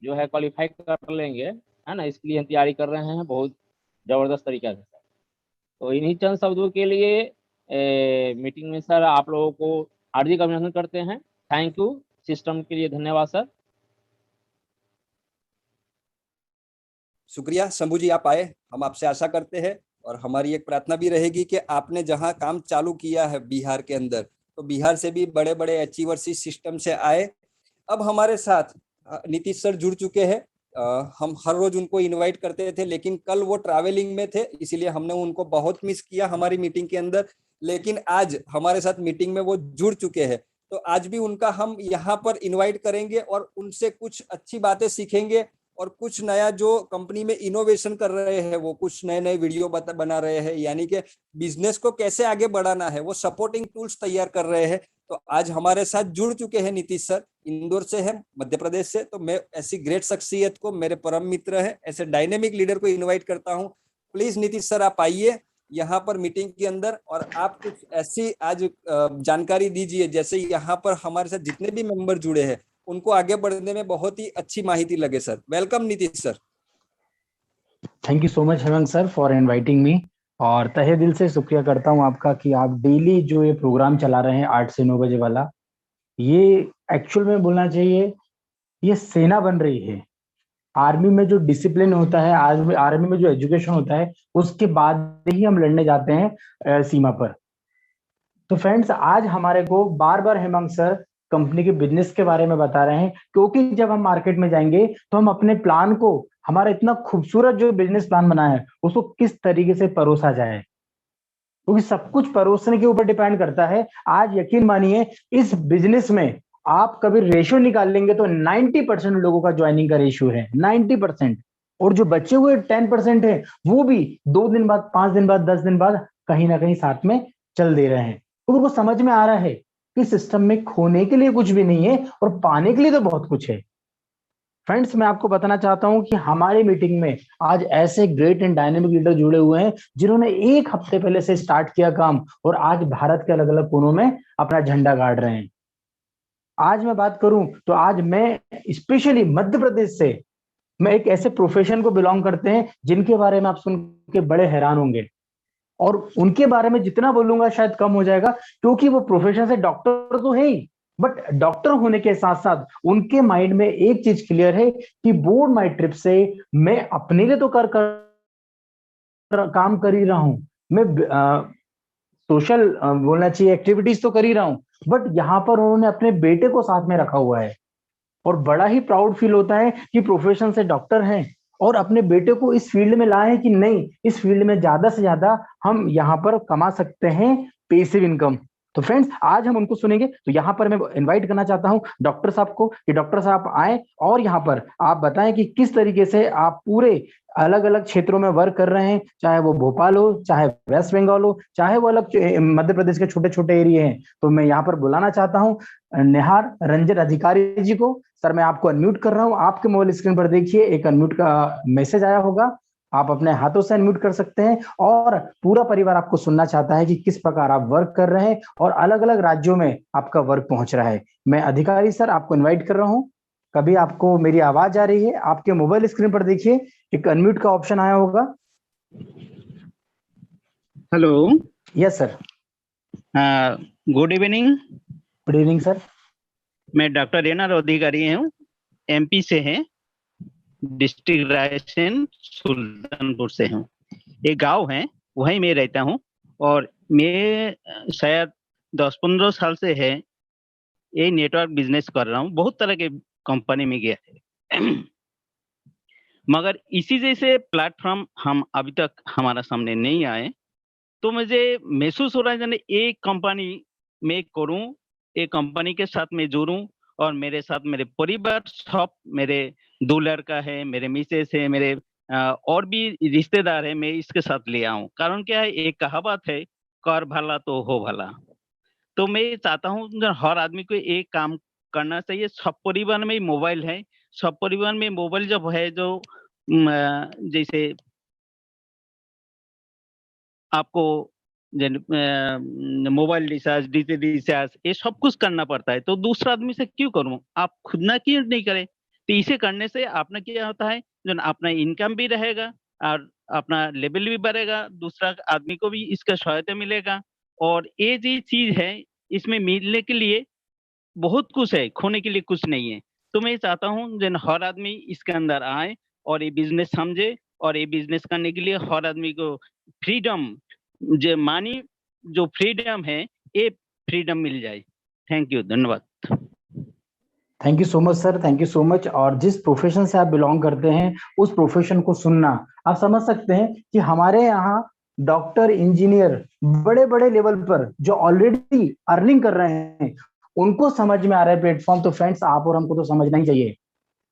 जो है क्वालिफाई कर लेंगे, है ना। इसके लिए हम तैयारी कर रहे हैं बहुत जबरदस्त तरीके से। तो इन्हीं चंद शब्दों के लिए मीटिंग में सर आप लोगों को हार्दिक अभिनंदन करते हैं। थैंक यू, सिस्टम के लिए धन्यवाद सर। शुक्रिया शंभू जी, आप आए, हम आपसे आशा करते हैं और हमारी एक प्रार्थना भी रहेगी कि आपने जहां काम चालू किया है बिहार के अंदर, तो बिहार से भी बड़े बड़े अचीवर्स इस सिस्टम से आए। अब हमारे साथ नीतीश सर जुड़ चुके हैं। हम हर रोज उनको इनवाइट करते थे, लेकिन कल वो ट्रैवलिंग में थे, इसीलिए हमने उनको बहुत मिस किया हमारी मीटिंग के अंदर। लेकिन आज हमारे साथ मीटिंग में वो जुड़ चुके हैं, तो आज भी उनका हम यहाँ पर इनवाइट करेंगे और उनसे कुछ अच्छी बातें सीखेंगे। और कुछ नया जो कंपनी में इनोवेशन कर रहे हैं, वो कुछ नए नए वीडियो बना रहे हैं, यानी कि बिजनेस को कैसे आगे बढ़ाना है, वो सपोर्टिंग टूल्स तैयार कर रहे हैं। तो आज हमारे साथ जुड़ चुके हैं नीतीश सर, इंदौर से है, मध्य प्रदेश से। तो मैं ऐसी ग्रेट शख्सियत को, मेरे परम मित्र है, ऐसे डायनेमिक लीडर को इनवाइट करता हूँ। प्लीज नीतीश सर, आप आइए यहाँ पर मीटिंग के अंदर और आप कुछ ऐसी आज जानकारी दीजिए जैसे यहाँ पर हमारे साथ जितने भी मेंबर जुड़े हैं उनको आगे बढ़ने में बहुत ही अच्छी माहिती लगे। Sir, welcome Nitish sir. Thank you so much Hemant sir for inviting me, और तहे दिल से शुक्रिया करता हूं आपका कि आप डेली जो ये प्रोग्राम चला रहे हैं 8 से 9 बजे वाला, ये एक्चुअल में बोलना चाहिए ये सेना बन रही है। आर्मी में जो डिसिप्लिन होता है, आर्मी में जो एजुकेशन होता है, उसके बाद ही हम लड़ने जाते हैं सीमा पर। तो फ्रेंड्स, आज हमारे को बार बार हेमंत सर कंपनी के बिजनेस के बारे में बता रहे हैं, क्योंकि जब हम मार्केट में जाएंगे तो हम अपने प्लान को, हमारा इतना खूबसूरत जो बिजनेस प्लान बना है, उसको किस तरीके से परोसा जाए, क्योंकि सब कुछ परोसने के ऊपर डिपेंड करता है। आज यकीन मानिए, इस बिजनेस में आप कभी रेशियो निकाल लेंगे तो 90% लोगों का ज्वाइनिंग का रेशियो है 90%, और जो बचे हुए 10% है वो भी 2 दिन बाद, 5 दिन बाद, 10 दिन बाद कहीं ना कहीं साथ में चल दे रहे हैं। तो उनको समझ में आ रहा है कि सिस्टम में खोने के लिए कुछ भी नहीं है और पाने के लिए तो बहुत कुछ है। फ्रेंड्स, मैं आपको बताना चाहता हूं कि हमारी मीटिंग में आज ऐसे ग्रेट एंड डायनेमिक लीडर जुड़े हुए हैं जिन्होंने 1 हफ्ते पहले से स्टार्ट किया काम, और आज भारत के अलग अलग कोनों में अपना झंडा गाड़ रहे हैं। आज मैं बात करूं तो आज मैं स्पेशली मध्य प्रदेश से, मैं एक ऐसे प्रोफेशन को बिलोंग करते हैं जिनके बारे में आप सुन के बड़े हैरान होंगे, और उनके बारे में जितना बोलूंगा शायद कम हो जाएगा, क्योंकि वो प्रोफेशन से डॉक्टर तो है ही, बट डॉक्टर होने के साथ साथ उनके माइंड में एक चीज क्लियर है कि बोर्ड माई ट्रिप से मैं अपने लिए तो काम कर ही रहा हूं, मैं सोशल बोलना चाहिए एक्टिविटीज तो कर ही रहा हूं, बट यहाँ पर उन्होंने अपने बेटे को साथ में रखा हुआ है और बड़ा ही प्राउड फील होता है कि प्रोफेशन से डॉक्टर हैं और अपने बेटे को इस फील्ड में लाए हैं कि नहीं, इस फील्ड में ज्यादा से ज्यादा हम यहाँ पर कमा सकते हैं पैसिव इनकम। तो फ्रेंड्स आज हम उनको सुनेंगे। तो यहाँ पर मैं इनवाइट करना चाहता हूँ डॉक्टर साहब को कि डॉक्टर साहब आए और यहाँ पर आप बताएं कि किस तरीके से आप पूरे अलग अलग क्षेत्रों में वर्क कर रहे हैं, चाहे वो भोपाल हो, चाहे वेस्ट बंगाल हो, चाहे वो अलग मध्य प्रदेश के छोटे छोटे एरिया हैं। तो मैं यहाँ पर बुलाना चाहता हूँ निहार रंजन अधिकारी जी को। सर मैं आपको अनम्यूट कर रहा हूँ, आपके मोबाइल स्क्रीन पर देखिए एक अनम्यूट का मैसेज आया होगा, आप अपने हाथों से अनम्यूट कर सकते हैं और पूरा परिवार आपको सुनना चाहता है कि किस प्रकार आप वर्क कर रहे हैं और अलग अलग राज्यों में आपका वर्क पहुंच रहा है। मैं अधिकारी सर आपको इनवाइट कर रहा हूं, कभी आपको मेरी आवाज आ रही है, आपके मोबाइल स्क्रीन पर देखिए एक अनम्यूट का ऑप्शन आया होगा। Hello. Yes sir. Good evening. Good evening sir. मैं डॉक्टर रेना अधिकारी हूँ, एमपी से हैं, डिस्ट्रिक्ट रायसेन सुल्तानपुर से हूँ। एक गांव है वहीं मैं रहता हूँ और मैं शायद 10-15 साल से है ये नेटवर्क बिजनेस कर रहा हूँ। बहुत तरह के कंपनी में गया है मगर इसी जैसे प्लेटफॉर्म हम अभी तक हमारा सामने नहीं आए। तो मुझे महसूस हो रहा है जैसे एक कंपनी में करूं, एक कंपनी के साथ मैं जुड़ूं और मेरे साथ मेरे परिवार सब, मेरे 2 लड़का है, मेरे मिसेस है, मेरे और भी रिश्तेदार है, मैं इसके साथ ले आऊं। कारण क्या है, एक कहावत है कर भला तो हो भला। तो मैं चाहता हूँ हर आदमी को एक काम करना चाहिए। सब परिवार में मोबाइल है, सब परिवार में मोबाइल जब है जो जैसे आपको मोबाइल रिचार्ज, डीटी रिचार्ज, ये सब कुछ करना पड़ता है। तो दूसरा आदमी से क्यों करूं, आप खुद ना क्यों नहीं करें। तो इसे करने से अपना क्या होता है, जो अपना इनकम भी रहेगा और अपना लेवल भी बढ़ेगा, दूसरा आदमी को भी इसका सहायता मिलेगा। और ये जो चीज है इसमें मिलने के लिए बहुत कुछ है, खोने के लिए कुछ नहीं है। तो मैं चाहता हूँ जो हर आदमी इसके अंदर आए और ये बिजनेस समझे और ये बिजनेस करने के लिए हर आदमी को फ्रीडम, जो मानी जो फ्रीडम है, ये फ्रीडम मिल जाए। थैंक यू, धन्यवाद। Thank you so much sir, thank you so much. और जिस प्रोफेशन से आप बिलोंग करते हैं उस प्रोफेशन को सुनना, आप समझ सकते हैं कि हमारे यहाँ डॉक्टर, इंजीनियर बड़े बड़े लेवल पर जो ऑलरेडी अर्निंग कर रहे हैं उनको समझ में आ रहा है प्लेटफॉर्म। तो फ्रेंड्स आप और हमको तो समझना ही चाहिए,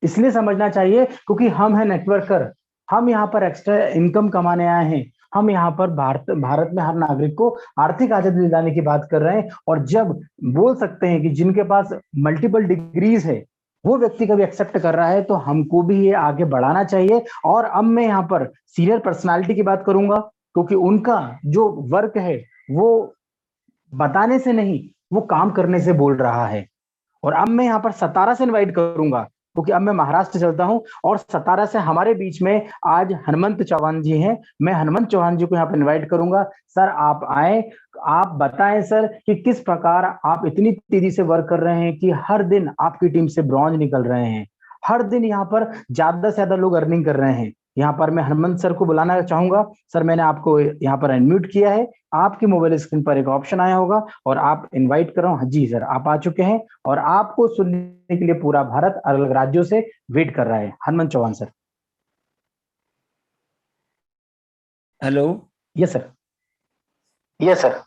इसलिए समझना चाहिए क्योंकि हम हैं नेटवर्कर, हम यहाँ पर एक्स्ट्रा इनकम कमाने आए हैं। हम यहाँ पर भारत में हर नागरिक को आर्थिक आजादी दिलाने की बात कर रहे हैं। और जब बोल सकते हैं कि जिनके पास मल्टीपल डिग्रीज है वो व्यक्ति कभी एक्सेप्ट कर रहा है तो हमको भी ये आगे बढ़ाना चाहिए। और अब मैं यहाँ पर सीनियर पर्सनालिटी की बात करूंगा क्योंकि उनका जो वर्क है वो बताने से नहीं, वो काम करने से बोल रहा है। और अब मैं यहाँ पर सतारा से इनवाइट करूंगा क्योंकि अब मैं महाराष्ट्र चलता हूं और सतारा से हमारे बीच में आज हनुमंत चौहान जी हैं। मैं हनुमंत चौहान जी को यहाँ पर इनवाइट करूंगा। सर आप आए, आप बताएं सर कि किस प्रकार आप इतनी तेजी से वर्क कर रहे हैं कि हर दिन आपकी टीम से ब्रॉन्ज निकल रहे हैं, हर दिन यहाँ पर ज्यादा से ज्यादा लोग अर्निंग कर रहे हैं। यहाँ पर मैं हनुमंत सर को बुलाना चाहूंगा। सर मैंने आपको यहाँ पर अनम्यूट किया है, आपके मोबाइल स्क्रीन पर एक ऑप्शन आया होगा और आप इनवाइट कर रहा हूँ। जी सर आप आ चुके हैं और आपको सुनने के लिए पूरा भारत अलग अलग राज्यों से वेट कर रहा है। Hanumant Chauhan sir. Hello. Yes sir. Yes sir.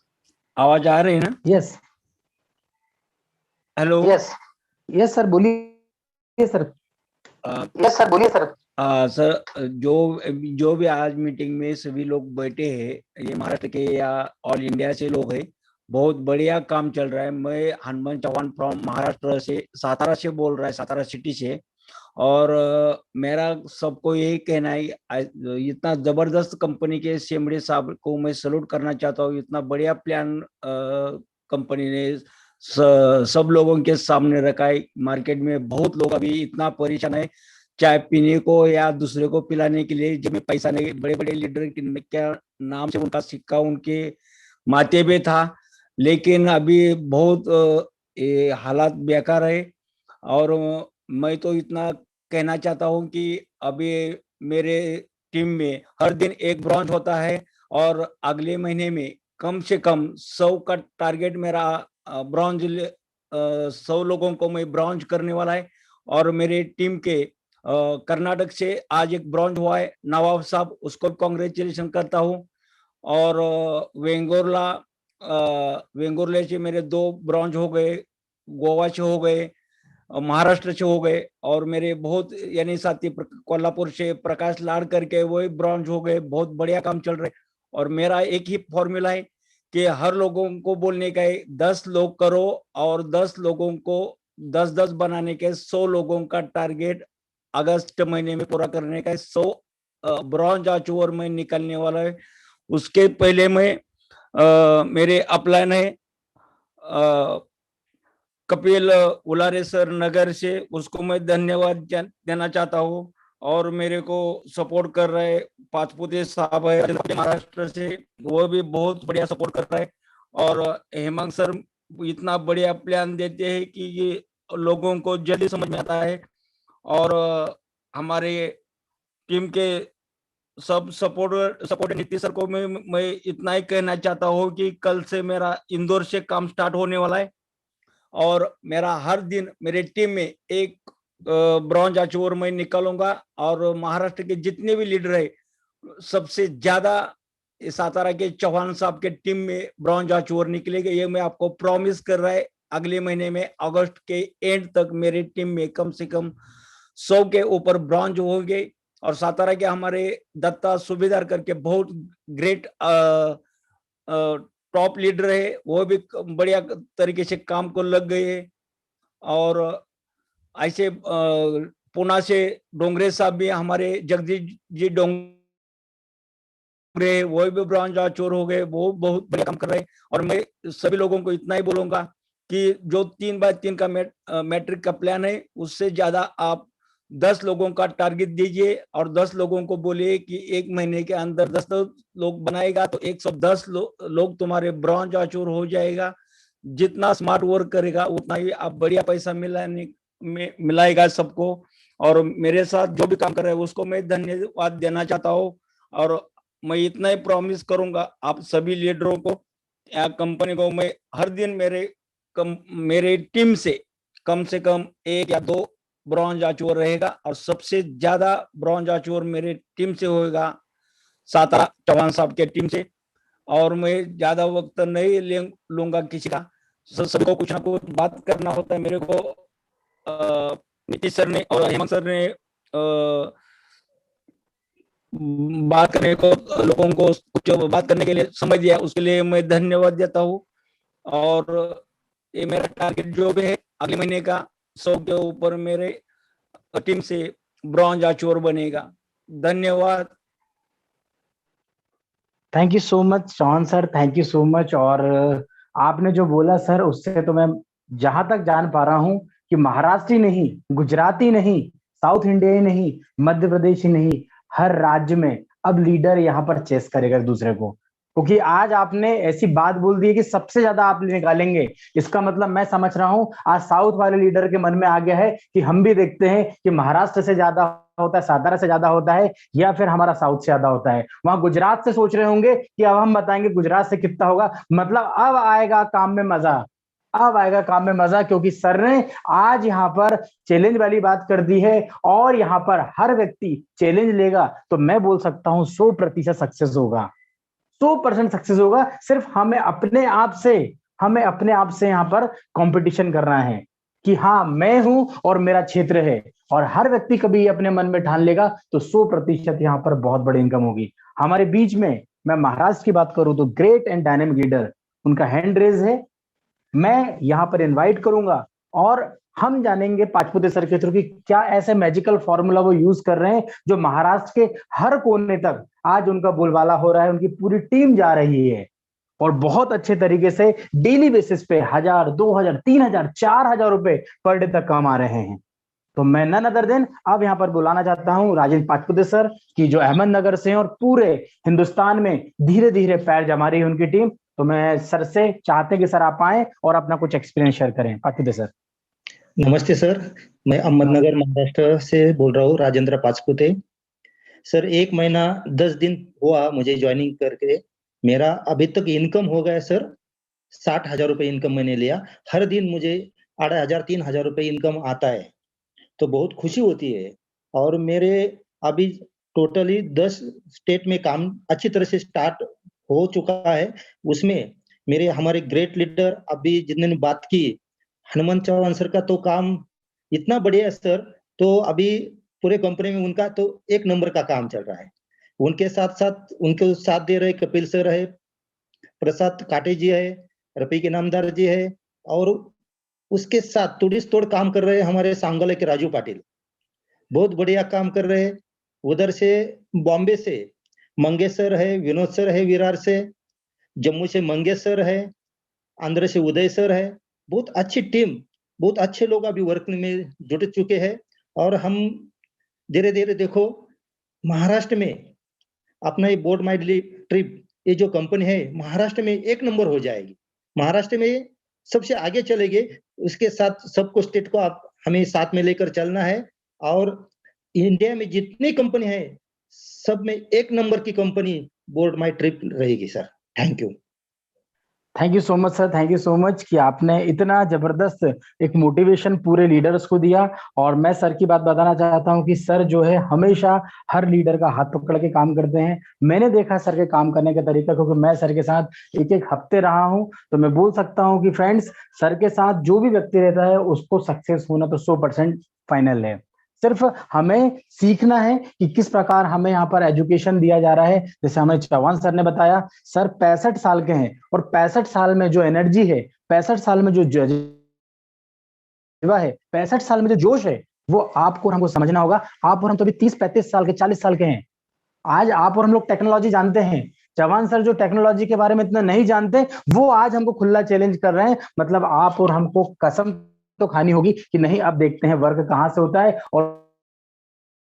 आवाज आ रही है ना? Yes. Hello. Yes. Yes sir बोलिए सर। यस सर बोलिए सर। सर जो भी आज मीटिंग में सभी लोग बैठे हैं, ये महाराष्ट्र के या ऑल इंडिया से लोग हैं, बहुत बढ़िया काम चल रहा है। मैं हनुमंत चौहान फ्रॉम महाराष्ट्र से, सातारा से बोल रहा है, सातारा सिटी से। और मेरा सबको यही कहना है, इतना जबरदस्त कंपनी के शेमड़े साहब को मैं सैल्यूट करना चाहता हूँ। इतना बढ़िया प्लान कंपनी ने सब लोगों के सामने रखा है। मार्केट में बहुत लोग अभी इतना परेशान है चाय पीने को या दूसरे को पिलाने के लिए, जिनमें पैसा नहीं। बड़े बड़े लीडर के नाम से उनका सिक्का उनके माथे पे था, लेकिन अभी बहुत ये हालात बेकार है। और मैं तो इतना कहना चाहता हूँ कि अभी मेरे टीम में हर दिन एक ब्रॉन्ज होता है और अगले महीने में कम से कम 100 का टारगेट मेरा ब्रॉन्ज 100 लोगों को मैं ब्रॉन्ज करने वाला है। और मेरे टीम के कर्नाटक से आज एक ब्रॉन्ज हुआ है नवाब साहब, उसको कॉन्ग्रेचुलेशन करता हूँ। और वेंगुर्ले से मेरे 2 ब्रॉन्ज हो गए, गोवा से हो गए, महाराष्ट्र से हो गए। और मेरे बहुत यानी साथी कोल्हापुर से प्रकाश लाड़ करके वो ब्रॉन्ज हो गए। बहुत बढ़िया काम चल रहा है। और मेरा एक ही फॉर्मूला है कि हर लोगों को बोलने का है 10 लोग करो और 10 लोगों को 10-10 बनाने के 100 लोगों का टारगेट अगस्त महीने में पूरा करने का 100 ब्रॉन्ज अचीवर में निकलने वाला है। उसके पहले मैं मेरे अपलाइन है कपिल उलारे सर नगर से, उसको मैं धन्यवाद देना चाहता हूँ। और मेरे को सपोर्ट कर रहे पाचपुते साहब है महाराष्ट्र से, वो भी बहुत बढ़िया सपोर्ट कर रहा है। और हेमंत सर इतना बढ़िया प्लान देते हैं कि ये लोगों को जल्दी समझ में आता है। और हमारे टीम के सब सपोर्ट नीतीश सर को मैं इतना ही कहना चाहता हूँ कि कल से मेरा इंदौर से काम स्टार्ट होने वाला है। और मेरा हर दिन मेरे टीम में एक ब्रॉन्ज अचीवर मैं निकालूंगा। और महाराष्ट्र के जितने भी लीडर है सबसे ज्यादा सातारा के चौहान साहब के टीम में ब्रॉन्ज अचीवर निकलेगा, ये मैं आपको प्रॉमिस कर रहा है। अगले महीने में अगस्त के एंड तक मेरे टीम में कम से कम 100 के ऊपर ब्रॉन्ज होंगे। और सातारा के हमारे दत्ता सूबेदार करके बहुत ग्रेट टॉप लीडर है, वो भी बढ़िया तरीके से काम को लग गए है। और ऐसे पुणे से डोंगरे साहब भी हमारे जगदीश जी डोंगरे, वो भी ब्रॉन्ज अचीवर हो गए, वो बहुत बढ़िया काम कर रहे हैं। और मैं सभी लोगों को इतना ही बोलूंगा कि जो 3x3 का मैट्रिक का प्लान है उससे ज्यादा आप 10 लोगों का टारगेट दीजिए। और 10 लोगों को बोलिए कि एक महीने के अंदर 10 लोग बनाएगा तो 110 लोग तुम्हारे ब्रॉन्ज अचीवर हो जाएगा। जितना स्मार्ट वर्क करेगा उतना ही आप बढ़िया पैसा मिलाएगा सबको। और मेरे साथ जो भी काम कर रहे हैं उसको मैं धन्यवाद देना चाहता हूँ। और मैं इतना ही प्रॉमिस करूंगा आप सभी लीडरों को या कंपनी को, मैं हर दिन मेरे टीम से कम 1 या 2 ब्रॉन्ज अचीवर रहेगा। और सबसे ज्यादा ब्रॉन्ज अचीवर मेरे टीम से होगा, सातारा चौहान साहब के टीम से। और मैं ज्यादा वक्त नहीं लूंगा किसी का, सबको कुछ ना कुछ बात करना होता है। मेरे को नीतीश सर ने और हेमंत सर ने बात करने को, लोगों को कुछ बात करने के लिए समय दिया, उसके लिए मैं धन्यवाद देता हूँ। और ये मेरा टारगेट जो भी है अगले महीने का 100 के ऊपर मेरे टीम से ब्रॉन्ज अचीवर बनेगा। धन्यवाद। Thank you so much Chauhan sir, thank you so much. और आपने जो बोला सर, उससे तो मैं जहां तक जान पा रहा हूं कि महाराष्ट्र ही नहीं, गुजराती नहीं, साउथ इंडिया ही नहीं, मध्य प्रदेश ही नहीं, हर राज्य में अब लीडर यहाँ पर चेस करेगा दूसरे को। क्योंकि आज आपने ऐसी बात बोल दी है कि सबसे ज्यादा आप निकालेंगे, इसका मतलब मैं समझ रहा हूं आज साउथ वाले लीडर के मन में आ गया है कि हम भी देखते हैं कि महाराष्ट्र से ज्यादा होता है, सातारा से ज्यादा होता है, या फिर हमारा साउथ से ज्यादा होता है। वहां गुजरात से सोच रहे होंगे कि अब हम बताएंगे गुजरात से कितना होगा। मतलब अब आएगा काम में मजा, अब आएगा काम में मजा, क्योंकि सर ने आज यहाँ पर चैलेंज वाली बात कर दी है। और यहाँ पर हर व्यक्ति चैलेंज लेगा तो मैं बोल सकता हूँ 100% सक्सेस होगा, 100% सक्सेस होगा। सिर्फ हमें अपने आप से यहाँ पर कंपटीशन करना है कि हाँ मैं हूं और मेरा क्षेत्र है। और हर व्यक्ति कभी अपने मन में ठान लेगा तो 100% यहाँ पर बहुत बड़ी इनकम होगी। हमारे बीच में मैं महाराष्ट्र की बात करूं तो ग्रेट एंड डायनेमिक लीडर, उनका हैंड रेज है, मैं यहाँ पर इनवाइट करूंगा और हम जानेंगे पाचपुते सर के थ्रू कि क्या ऐसे मैजिकल फॉर्मूला वो यूज कर रहे हैं जो महाराष्ट्र के हर कोने तक आज उनका बोलबाला हो रहा है, उनकी पूरी टीम जा रही है और बहुत अच्छे तरीके से डेली बेसिस पे 1000, 2000, 3000, 4000 रुपए पर डे तक कमा रहे हैं। तो मैं नन अदर देन अब यहाँ पर बुलाना चाहता हूँ राजेंद्र पाचपुते सर की, जो अहमदनगर से हैं और पूरे हिंदुस्तान में धीरे धीरे पैर जमा रही है उनकी टीम। तो मैं सर से चाहते हैं कि सर आप आए और अपना कुछ एक्सपीरियंस शेयर करें। पाकिदे सर। नमस्ते सर, मैं अहमदनगर महाराष्ट्र से बोल रहा हूँ, राजेंद्र पाचपुते। सर 1 महीना 10 दिन हुआ मुझे ज्वाइनिंग करके। मेरा अभी तक इनकम हो गया सर 60,000 रुपये इनकम मैंने लिया। हर दिन मुझे 8,000 3,000 रुपये इनकम आता है, तो बहुत खुशी होती है। और मेरे अभी टोटली 10 स्टेट में काम अच्छी तरह से स्टार्ट हो चुका है। उसमें मेरे हमारे ग्रेट लीडर अभी जिन्होंने बात की, हनुमंत चौहान सर का तो काम इतना बढ़िया है सर, तो अभी पूरे कंपनी में उनका तो 1 नंबर का काम चल रहा है। उनके साथ साथ उनको साथ दे रहे कपिल सर है, प्रसाद काटे जी है, रफीक इनामदार जी है, और उसके साथ तुड़िस तोड़ काम कर रहे हैं हमारे सांगोला के राजू पाटिल, बहुत बढ़िया काम कर रहे हैं। उधर से बॉम्बे से मंगेश सर है, विनोद सर है विरार से, जम्मू से मंगेश सर है, आंध्र से उदय सर है। बहुत अच्छी टीम, बहुत अच्छे लोग अभी वर्क में जुट चुके हैं। और हम धीरे धीरे देखो महाराष्ट्र में अपना ये बोट माई ट्रिप, ये जो कंपनी है महाराष्ट्र में 1 नंबर हो जाएगी, महाराष्ट्र में सबसे आगे चलेगी। उसके साथ सबको स्टेट को आप हमें साथ में लेकर चलना है। और इंडिया में जितनी कंपनी है सब में 1 नंबर की कंपनी बोट माई ट्रिप रहेगी sir. Thank you. Thank you so much sir, thank you so much कि आपने इतना जबरदस्त एक मोटिवेशन पूरे लीडर्स को दिया। और मैं सर की बात बताना चाहता हूं कि सर जो है हमेशा हर लीडर का हाथ पकड़ के काम करते हैं। मैंने देखा सर के काम करने का तरीका, क्योंकि मैं सर के साथ एक हफ्ते रहा हूं, तो मैं बोल सकता हूं कि फ्रेंड्स, सर के साथ जो भी व्यक्ति रहता है उसको सक्सेस होना तो 100% फाइनल है। सिर्फ हमें सीखना है कि किस प्रकार हमें यहाँ पर एजुकेशन दिया जा रहा है। जैसे हमें चौहान सर ने बताया, सर 65 साल के हैं और 65 साल में जो एनर्जी है, 65 साल में जो जज्बा है, 65 साल में जो जोश है, वो आपको और हमको समझना होगा। आप और हम तो अभी 30-35 साल के, 40 साल के हैं। आज आप और हम लोग टेक्नोलॉजी जानते हैं, चौहान सर जो टेक्नोलॉजी के बारे में इतना नहीं जानते, वो आज हमको खुला चैलेंज कर रहे हैं। मतलब आप और हमको कसम तो खानी होगी कि नहीं, अब देखते हैं वर्क कहां से होता है और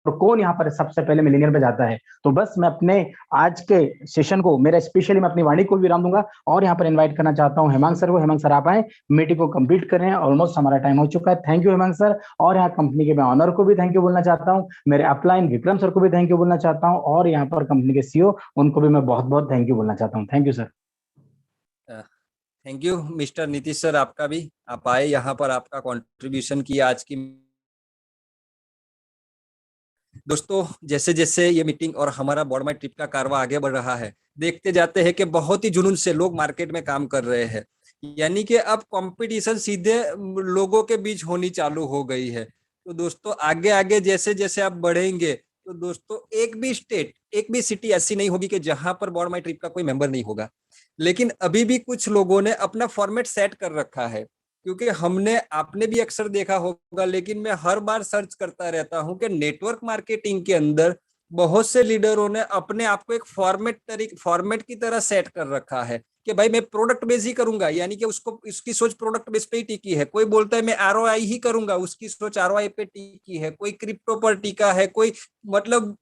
कौन यहाँ पर सबसे पहले मिलीनियर पे जाता है। तो बस मैं अपने आज के सेशन को, मेरा स्पेशली मैं अपनी वाणी को विराम दूंगा और यहाँ पर इनवाइट करना चाहता हूँ हेमांग सर को। हेमांग सर आप आए, मीटिंग को कंप्लीट करें, ऑलमोस्ट हमारा टाइम हो चुका है। Thank you Hemang sir. और यहाँ कंपनी के मैं ऑनर को भी थैंक यू बोलना चाहता हूँ, मेरे अपलाइन विक्रम सर को भी थैंक यू बोलना चाहता हूँ, और यहाँ पर कंपनी के सीईओ, उनको भी मैं बहुत बहुत थैंक यू बोलना चाहता हूँ। Thank you sir. Thank you mister Nitish sir, आपका भी, आप आए यहाँ पर, आपका कंट्रीब्यूशन किया आज की। दोस्तों, जैसे जैसे ये मीटिंग और हमारा बोट माई ट्रिप का कारवा आगे बढ़ रहा है, देखते जाते हैं कि बहुत ही जुनून से लोग मार्केट में काम कर रहे हैं। यानी कि अब कंपटीशन सीधे लोगों के बीच होनी चालू हो गई है। तो दोस्तों, आगे आगे जैसे जैसे आप बढ़ेंगे, तो दोस्तों एक भी स्टेट, एक भी सिटी ऐसी नहीं होगी कि जहां पर बोट माई ट्रिप का कोई मेंबर नहीं होगा। लेकिन अभी भी कुछ लोगों ने अपना फॉर्मेट सेट कर रखा है, क्योंकि हमने, आपने भी अक्सर देखा होगा, लेकिन मैं हर बार सर्च करता रहता हूं कि नेटवर्क मार्केटिंग के अंदर बहुत से लीडरों ने अपने आप को एक फॉर्मेट की तरह सेट कर रखा है कि भाई मैं प्रोडक्ट बेस ही करूंगा, यानी कि उसको, इसकी सोच प्रोडक्ट बेस पे ही टिकी है। कोई बोलता है मैं आरओआई ही करूंगा, उसकी सोच आरओआई पे टिकी है। कोई क्रिप्टो पर टिका है, कोई मतलब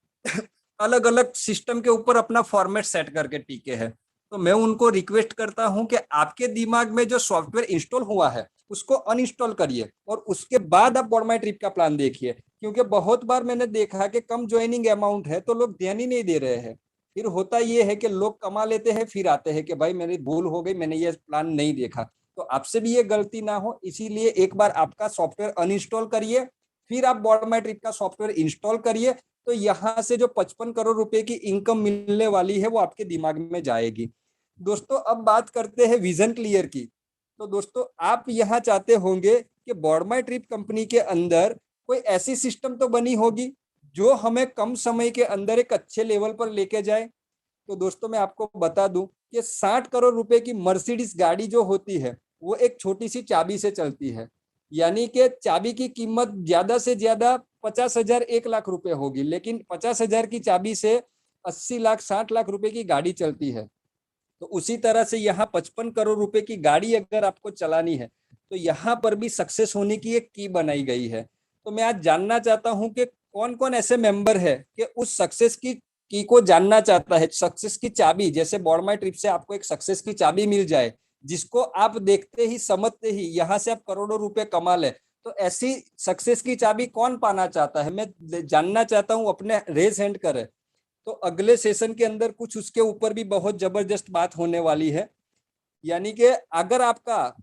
अलग अलग सिस्टम के ऊपर अपना फॉर्मेट सेट करके टिके है। तो मैं उनको रिक्वेस्ट करता हूं कि आपके दिमाग में जो सॉफ्टवेयर इंस्टॉल हुआ है उसको अनइंस्टॉल करिए और उसके बाद आप बोट माई ट्रिप का प्लान देखिए। क्योंकि बहुत बार मैंने देखा कि कम ज्वाइनिंग अमाउंट है तो लोग ध्यान ही नहीं दे रहे हैं। फिर होता ये है कि लोग कमा लेते हैं, फिर आते हैं कि भाई मेरी भूल हो गई, मैंने ये प्लान नहीं देखा। तो आपसे भी ये गलती ना हो, इसीलिए एक बार आपका सॉफ्टवेयर अनइंस्टॉल करिए, फिर आप बोट माई ट्रिप का सॉफ्टवेयर इंस्टॉल करिए। तो यहाँ से जो 55 करोड़ रुपए की इनकम मिलने वाली है वो आपके दिमाग में जाएगी। दोस्तों, अब बात करते हैं विजन क्लियर की। तो दोस्तों, आप यहाँ चाहते होंगे कि बोट माई ट्रिप कंपनी के अंदर कोई ऐसी सिस्टम तो बनी होगी जो हमें कम समय के अंदर एक अच्छे लेवल पर लेके जाए। तो दोस्तों, मैं आपको बता दूं कि 60 करोड़ रुपए की मर्सिडीज गाड़ी जो होती है वो एक छोटी सी चाबी से चलती है। यानी कि चाबी की कीमत ज्यादा से ज्यादा 50,000 1 लाख रुपए होगी, लेकिन 50,000 की चाबी से 80 लाख 60 लाख रुपए की गाड़ी चलती है। तो उसी तरह से यहाँ 55 करोड़ रुपए की गाड़ी अगर आपको चलानी है तो यहाँ पर भी सक्सेस होने की एक की बनाई गई है। तो मैं आज जानना चाहता हूँ कि कौन कौन ऐसे मेंबर है कि उस सक्सेस की की को जानना चाहता है, सक्सेस की चाबी, जैसे बोर्ड माई ट्रिप से आपको एक सक्सेस की चाबी मिल जाए जिसको आप देखते ही समझते ही यहाँ से आप करोड़ों रुपए कमा ले, तो ऐसी सक्सेस की चाबी कौन पाना चाहता है? मैं जानना चाहता हूँ, अपने रेज हैंड करे। तो अगले सेशन के अंदर कुछ उसके ऊपर भी बहुत जबरदस्त बात होने वाली है, यानी कि अगर आपका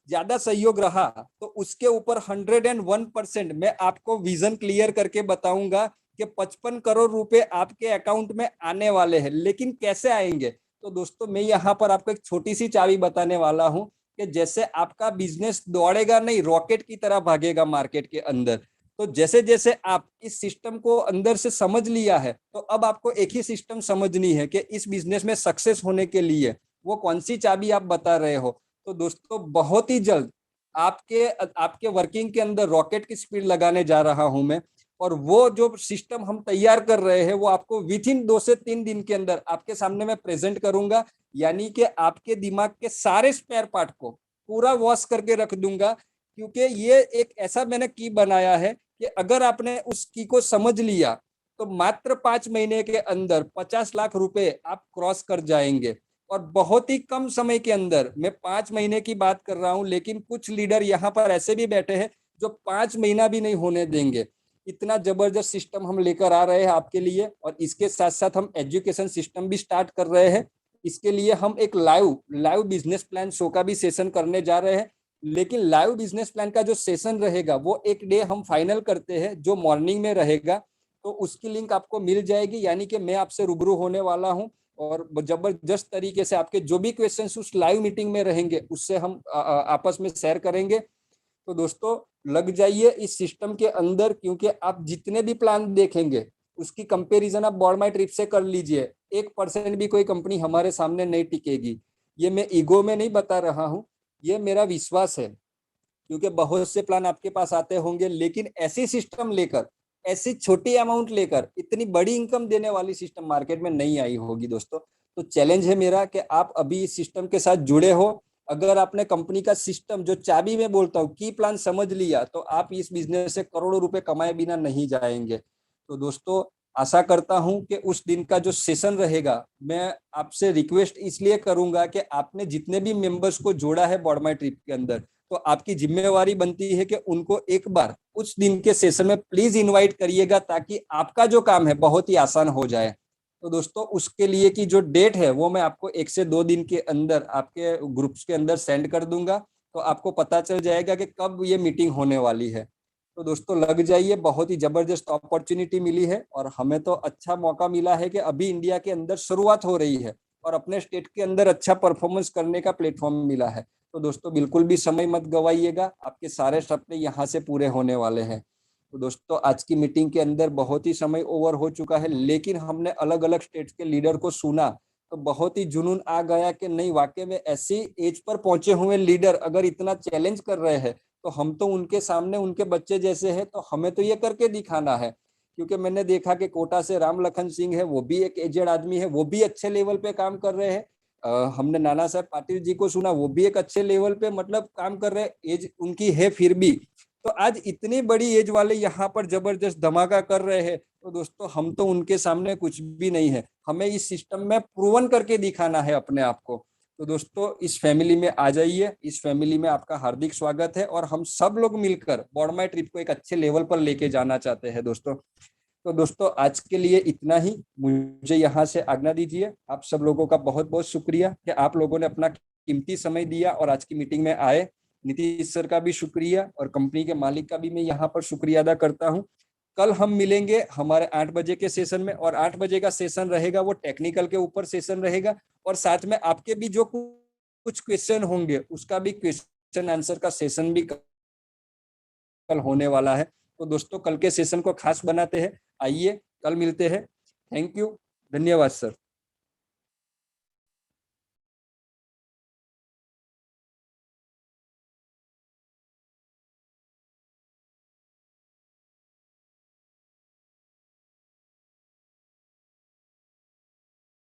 ज्यादा सहयोग रहा तो उसके ऊपर 101% मैं आपको विजन क्लियर करके बताऊंगा कि 55 करोड़ रुपए आपके अकाउंट में आने वाले हैं। लेकिन कैसे आएंगे? तो दोस्तों मैं यहाँ पर आपको एक छोटी सी चाबी बताने वाला हूँ कि जैसे आपका बिजनेस दौड़ेगा नहीं, रॉकेट की तरह भागेगा मार्केट के अंदर। तो जैसे जैसे आप इस सिस्टम को अंदर से समझ लिया है, तो अब आपको एक ही सिस्टम समझनी है कि इस बिजनेस में सक्सेस होने के लिए वो कौन सी चाबी आप बता रहे हो। तो दोस्तों बहुत ही जल्द आपके वर्किंग के अंदर रॉकेट की स्पीड लगाने जा रहा हूं मैं, और वो जो सिस्टम हम तैयार कर रहे हैं वो आपको विथ इन 2 से 3 दिन के अंदर आपके सामने मैं प्रेजेंट करूंगा। यानी कि आपके दिमाग के सारे स्पेयर पार्ट को पूरा वॉश करके रख दूंगा, क्योंकि ये एक ऐसा मैंने की बनाया है कि अगर आपने उस की को समझ लिया तो मात्र 5 महीने के अंदर 50 लाख रुपए आप क्रॉस कर जाएंगे। और बहुत ही कम समय के अंदर, मैं 5 महीने की बात कर रहा हूं, लेकिन कुछ लीडर यहाँ पर ऐसे भी बैठे हैं जो 5 महीना भी नहीं होने देंगे। इतना जबरदस्त सिस्टम हम लेकर आ रहे हैं आपके लिए, और इसके साथ साथ हम एजुकेशन सिस्टम भी स्टार्ट कर रहे हैं। इसके लिए हम एक लाइव बिजनेस प्लान शो का भी सेशन करने जा रहे हैं। लेकिन लाइव बिजनेस प्लान का जो सेशन रहेगा वो एक डे हम फाइनल करते हैं जो मॉर्निंग में रहेगा, तो उसकी लिंक आपको मिल जाएगी। यानी कि मैं आपसे रूबरू होने वाला हूं और जबरदस्त तरीके से आपके जो भी क्वेश्चंस उस लाइव मीटिंग में रहेंगे उससे हम आपस में शेयर करेंगे। तो दोस्तों लग जाइए इस सिस्टम के अंदर, क्योंकि आप जितने भी प्लान देखेंगे उसकी कंपैरिजन आप बोर्ड माई ट्रिप से कर लीजिए। 1% भी कोई कंपनी हमारे सामने नहीं टिकेगी। ये मैं ईगो में नहीं बता रहा हूँ, ये मेरा विश्वास है, क्योंकि बहुत से प्लान आपके पास आते होंगे, लेकिन ऐसी सिस्टम लेकर, ऐसी छोटी अमाउंट लेकर इतनी बड़ी इनकम देने वाली सिस्टम मार्केट में नहीं आई होगी दोस्तों। तो चैलेंज है मेरा कि आप अभी इस सिस्टम के साथ जुड़े हो। अगर आपने कंपनी का सिस्टम, जो चाबी में बोलता हूँ, की प्लान समझ लिया, तो आप इस बिजनेस से करोड़ों रुपए कमाए बिना नहीं जाएंगे। तो दोस्तों आशा करता हूं कि उस दिन का जो सेशन रहेगा, मैं आपसे रिक्वेस्ट इसलिए करूंगा कि आपने जितने भी मेंबर्स को जोड़ा है बोर्ड माई ट्रिप के अंदर, तो आपकी जिम्मेवारी बनती है कि उनको एक बार उस दिन के सेशन में प्लीज इनवाइट करिएगा, ताकि आपका जो काम है बहुत ही आसान हो जाए। तो दोस्तों उसके लिए की जो डेट है वो मैं आपको 1 से 2 दिन के अंदर आपके ग्रुप्स के अंदर सेंड कर दूंगा, तो आपको पता चल जाएगा कि कब ये मीटिंग होने वाली है। तो दोस्तों लग जाइए, बहुत ही जबरदस्त अपॉर्चुनिटी मिली है, और हमें तो अच्छा मौका मिला है कि अभी इंडिया के अंदर शुरुआत हो रही है और अपने स्टेट के अंदर अच्छा परफॉर्मेंस करने का प्लेटफॉर्म मिला है। तो दोस्तों बिल्कुल भी समय मत गवाइएगा, आपके सारे सपने यहाँ से पूरे होने वाले हैं। तो दोस्तों आज की मीटिंग के अंदर बहुत ही समय ओवर हो चुका है, लेकिन हमने अलग अलग स्टेट्स के लीडर को सुना तो बहुत ही जुनून आ गया कि नहीं, वाकई में ऐसी एज पर पहुंचे हुए लीडर अगर इतना चैलेंज कर रहे हैं तो हम तो उनके सामने उनके बच्चे जैसे हैं, तो हमें तो ये करके दिखाना है। क्योंकि मैंने देखा कि कोटा से राम लखन सिंह है, वो भी एक एजेड आदमी है, वो भी अच्छे लेवल पे काम कर रहे हैं। हमने नाना साहब पाटिल जी को सुना, वो भी एक अच्छे लेवल पे मतलब काम कर रहे हैं, एज उनकी है फिर भी। तो आज इतनी बड़ी एज वाले यहाँ पर जबरदस्त धमाका कर रहे हैं, तो दोस्तों हम तो उनके सामने कुछ भी नहीं है। हमें इस सिस्टम में प्रूवन करके दिखाना है अपने आप को। तो दोस्तों इस फैमिली में आ जाइए, इस फैमिली में आपका हार्दिक स्वागत है, और हम सब लोग मिलकर बोर्ड माई ट्रिप को एक अच्छे लेवल पर लेके जाना चाहते हैं दोस्तों। तो दोस्तों आज के लिए इतना ही, मुझे यहाँ से आज्ञा दीजिए। आप सब लोगों का बहुत बहुत शुक्रिया कि आप लोगों ने अपना कीमती समय दिया और आज की मीटिंग में आए। नीतीश सर का भी शुक्रिया, और कंपनी के मालिक का भी मैं यहाँ पर शुक्रिया अदा करता हूँ। कल हम मिलेंगे हमारे 8 बजे के सेशन में, और 8 बजे का सेशन रहेगा वो टेक्निकल के ऊपर सेशन रहेगा, और साथ में आपके भी जो कुछ क्वेश्चन होंगे उसका भी क्वेश्चन आंसर का सेशन भी कल होने वाला है। तो दोस्तों कल के सेशन को खास बनाते हैं, आइए कल मिलते हैं। थैंक यू, धन्यवाद सर।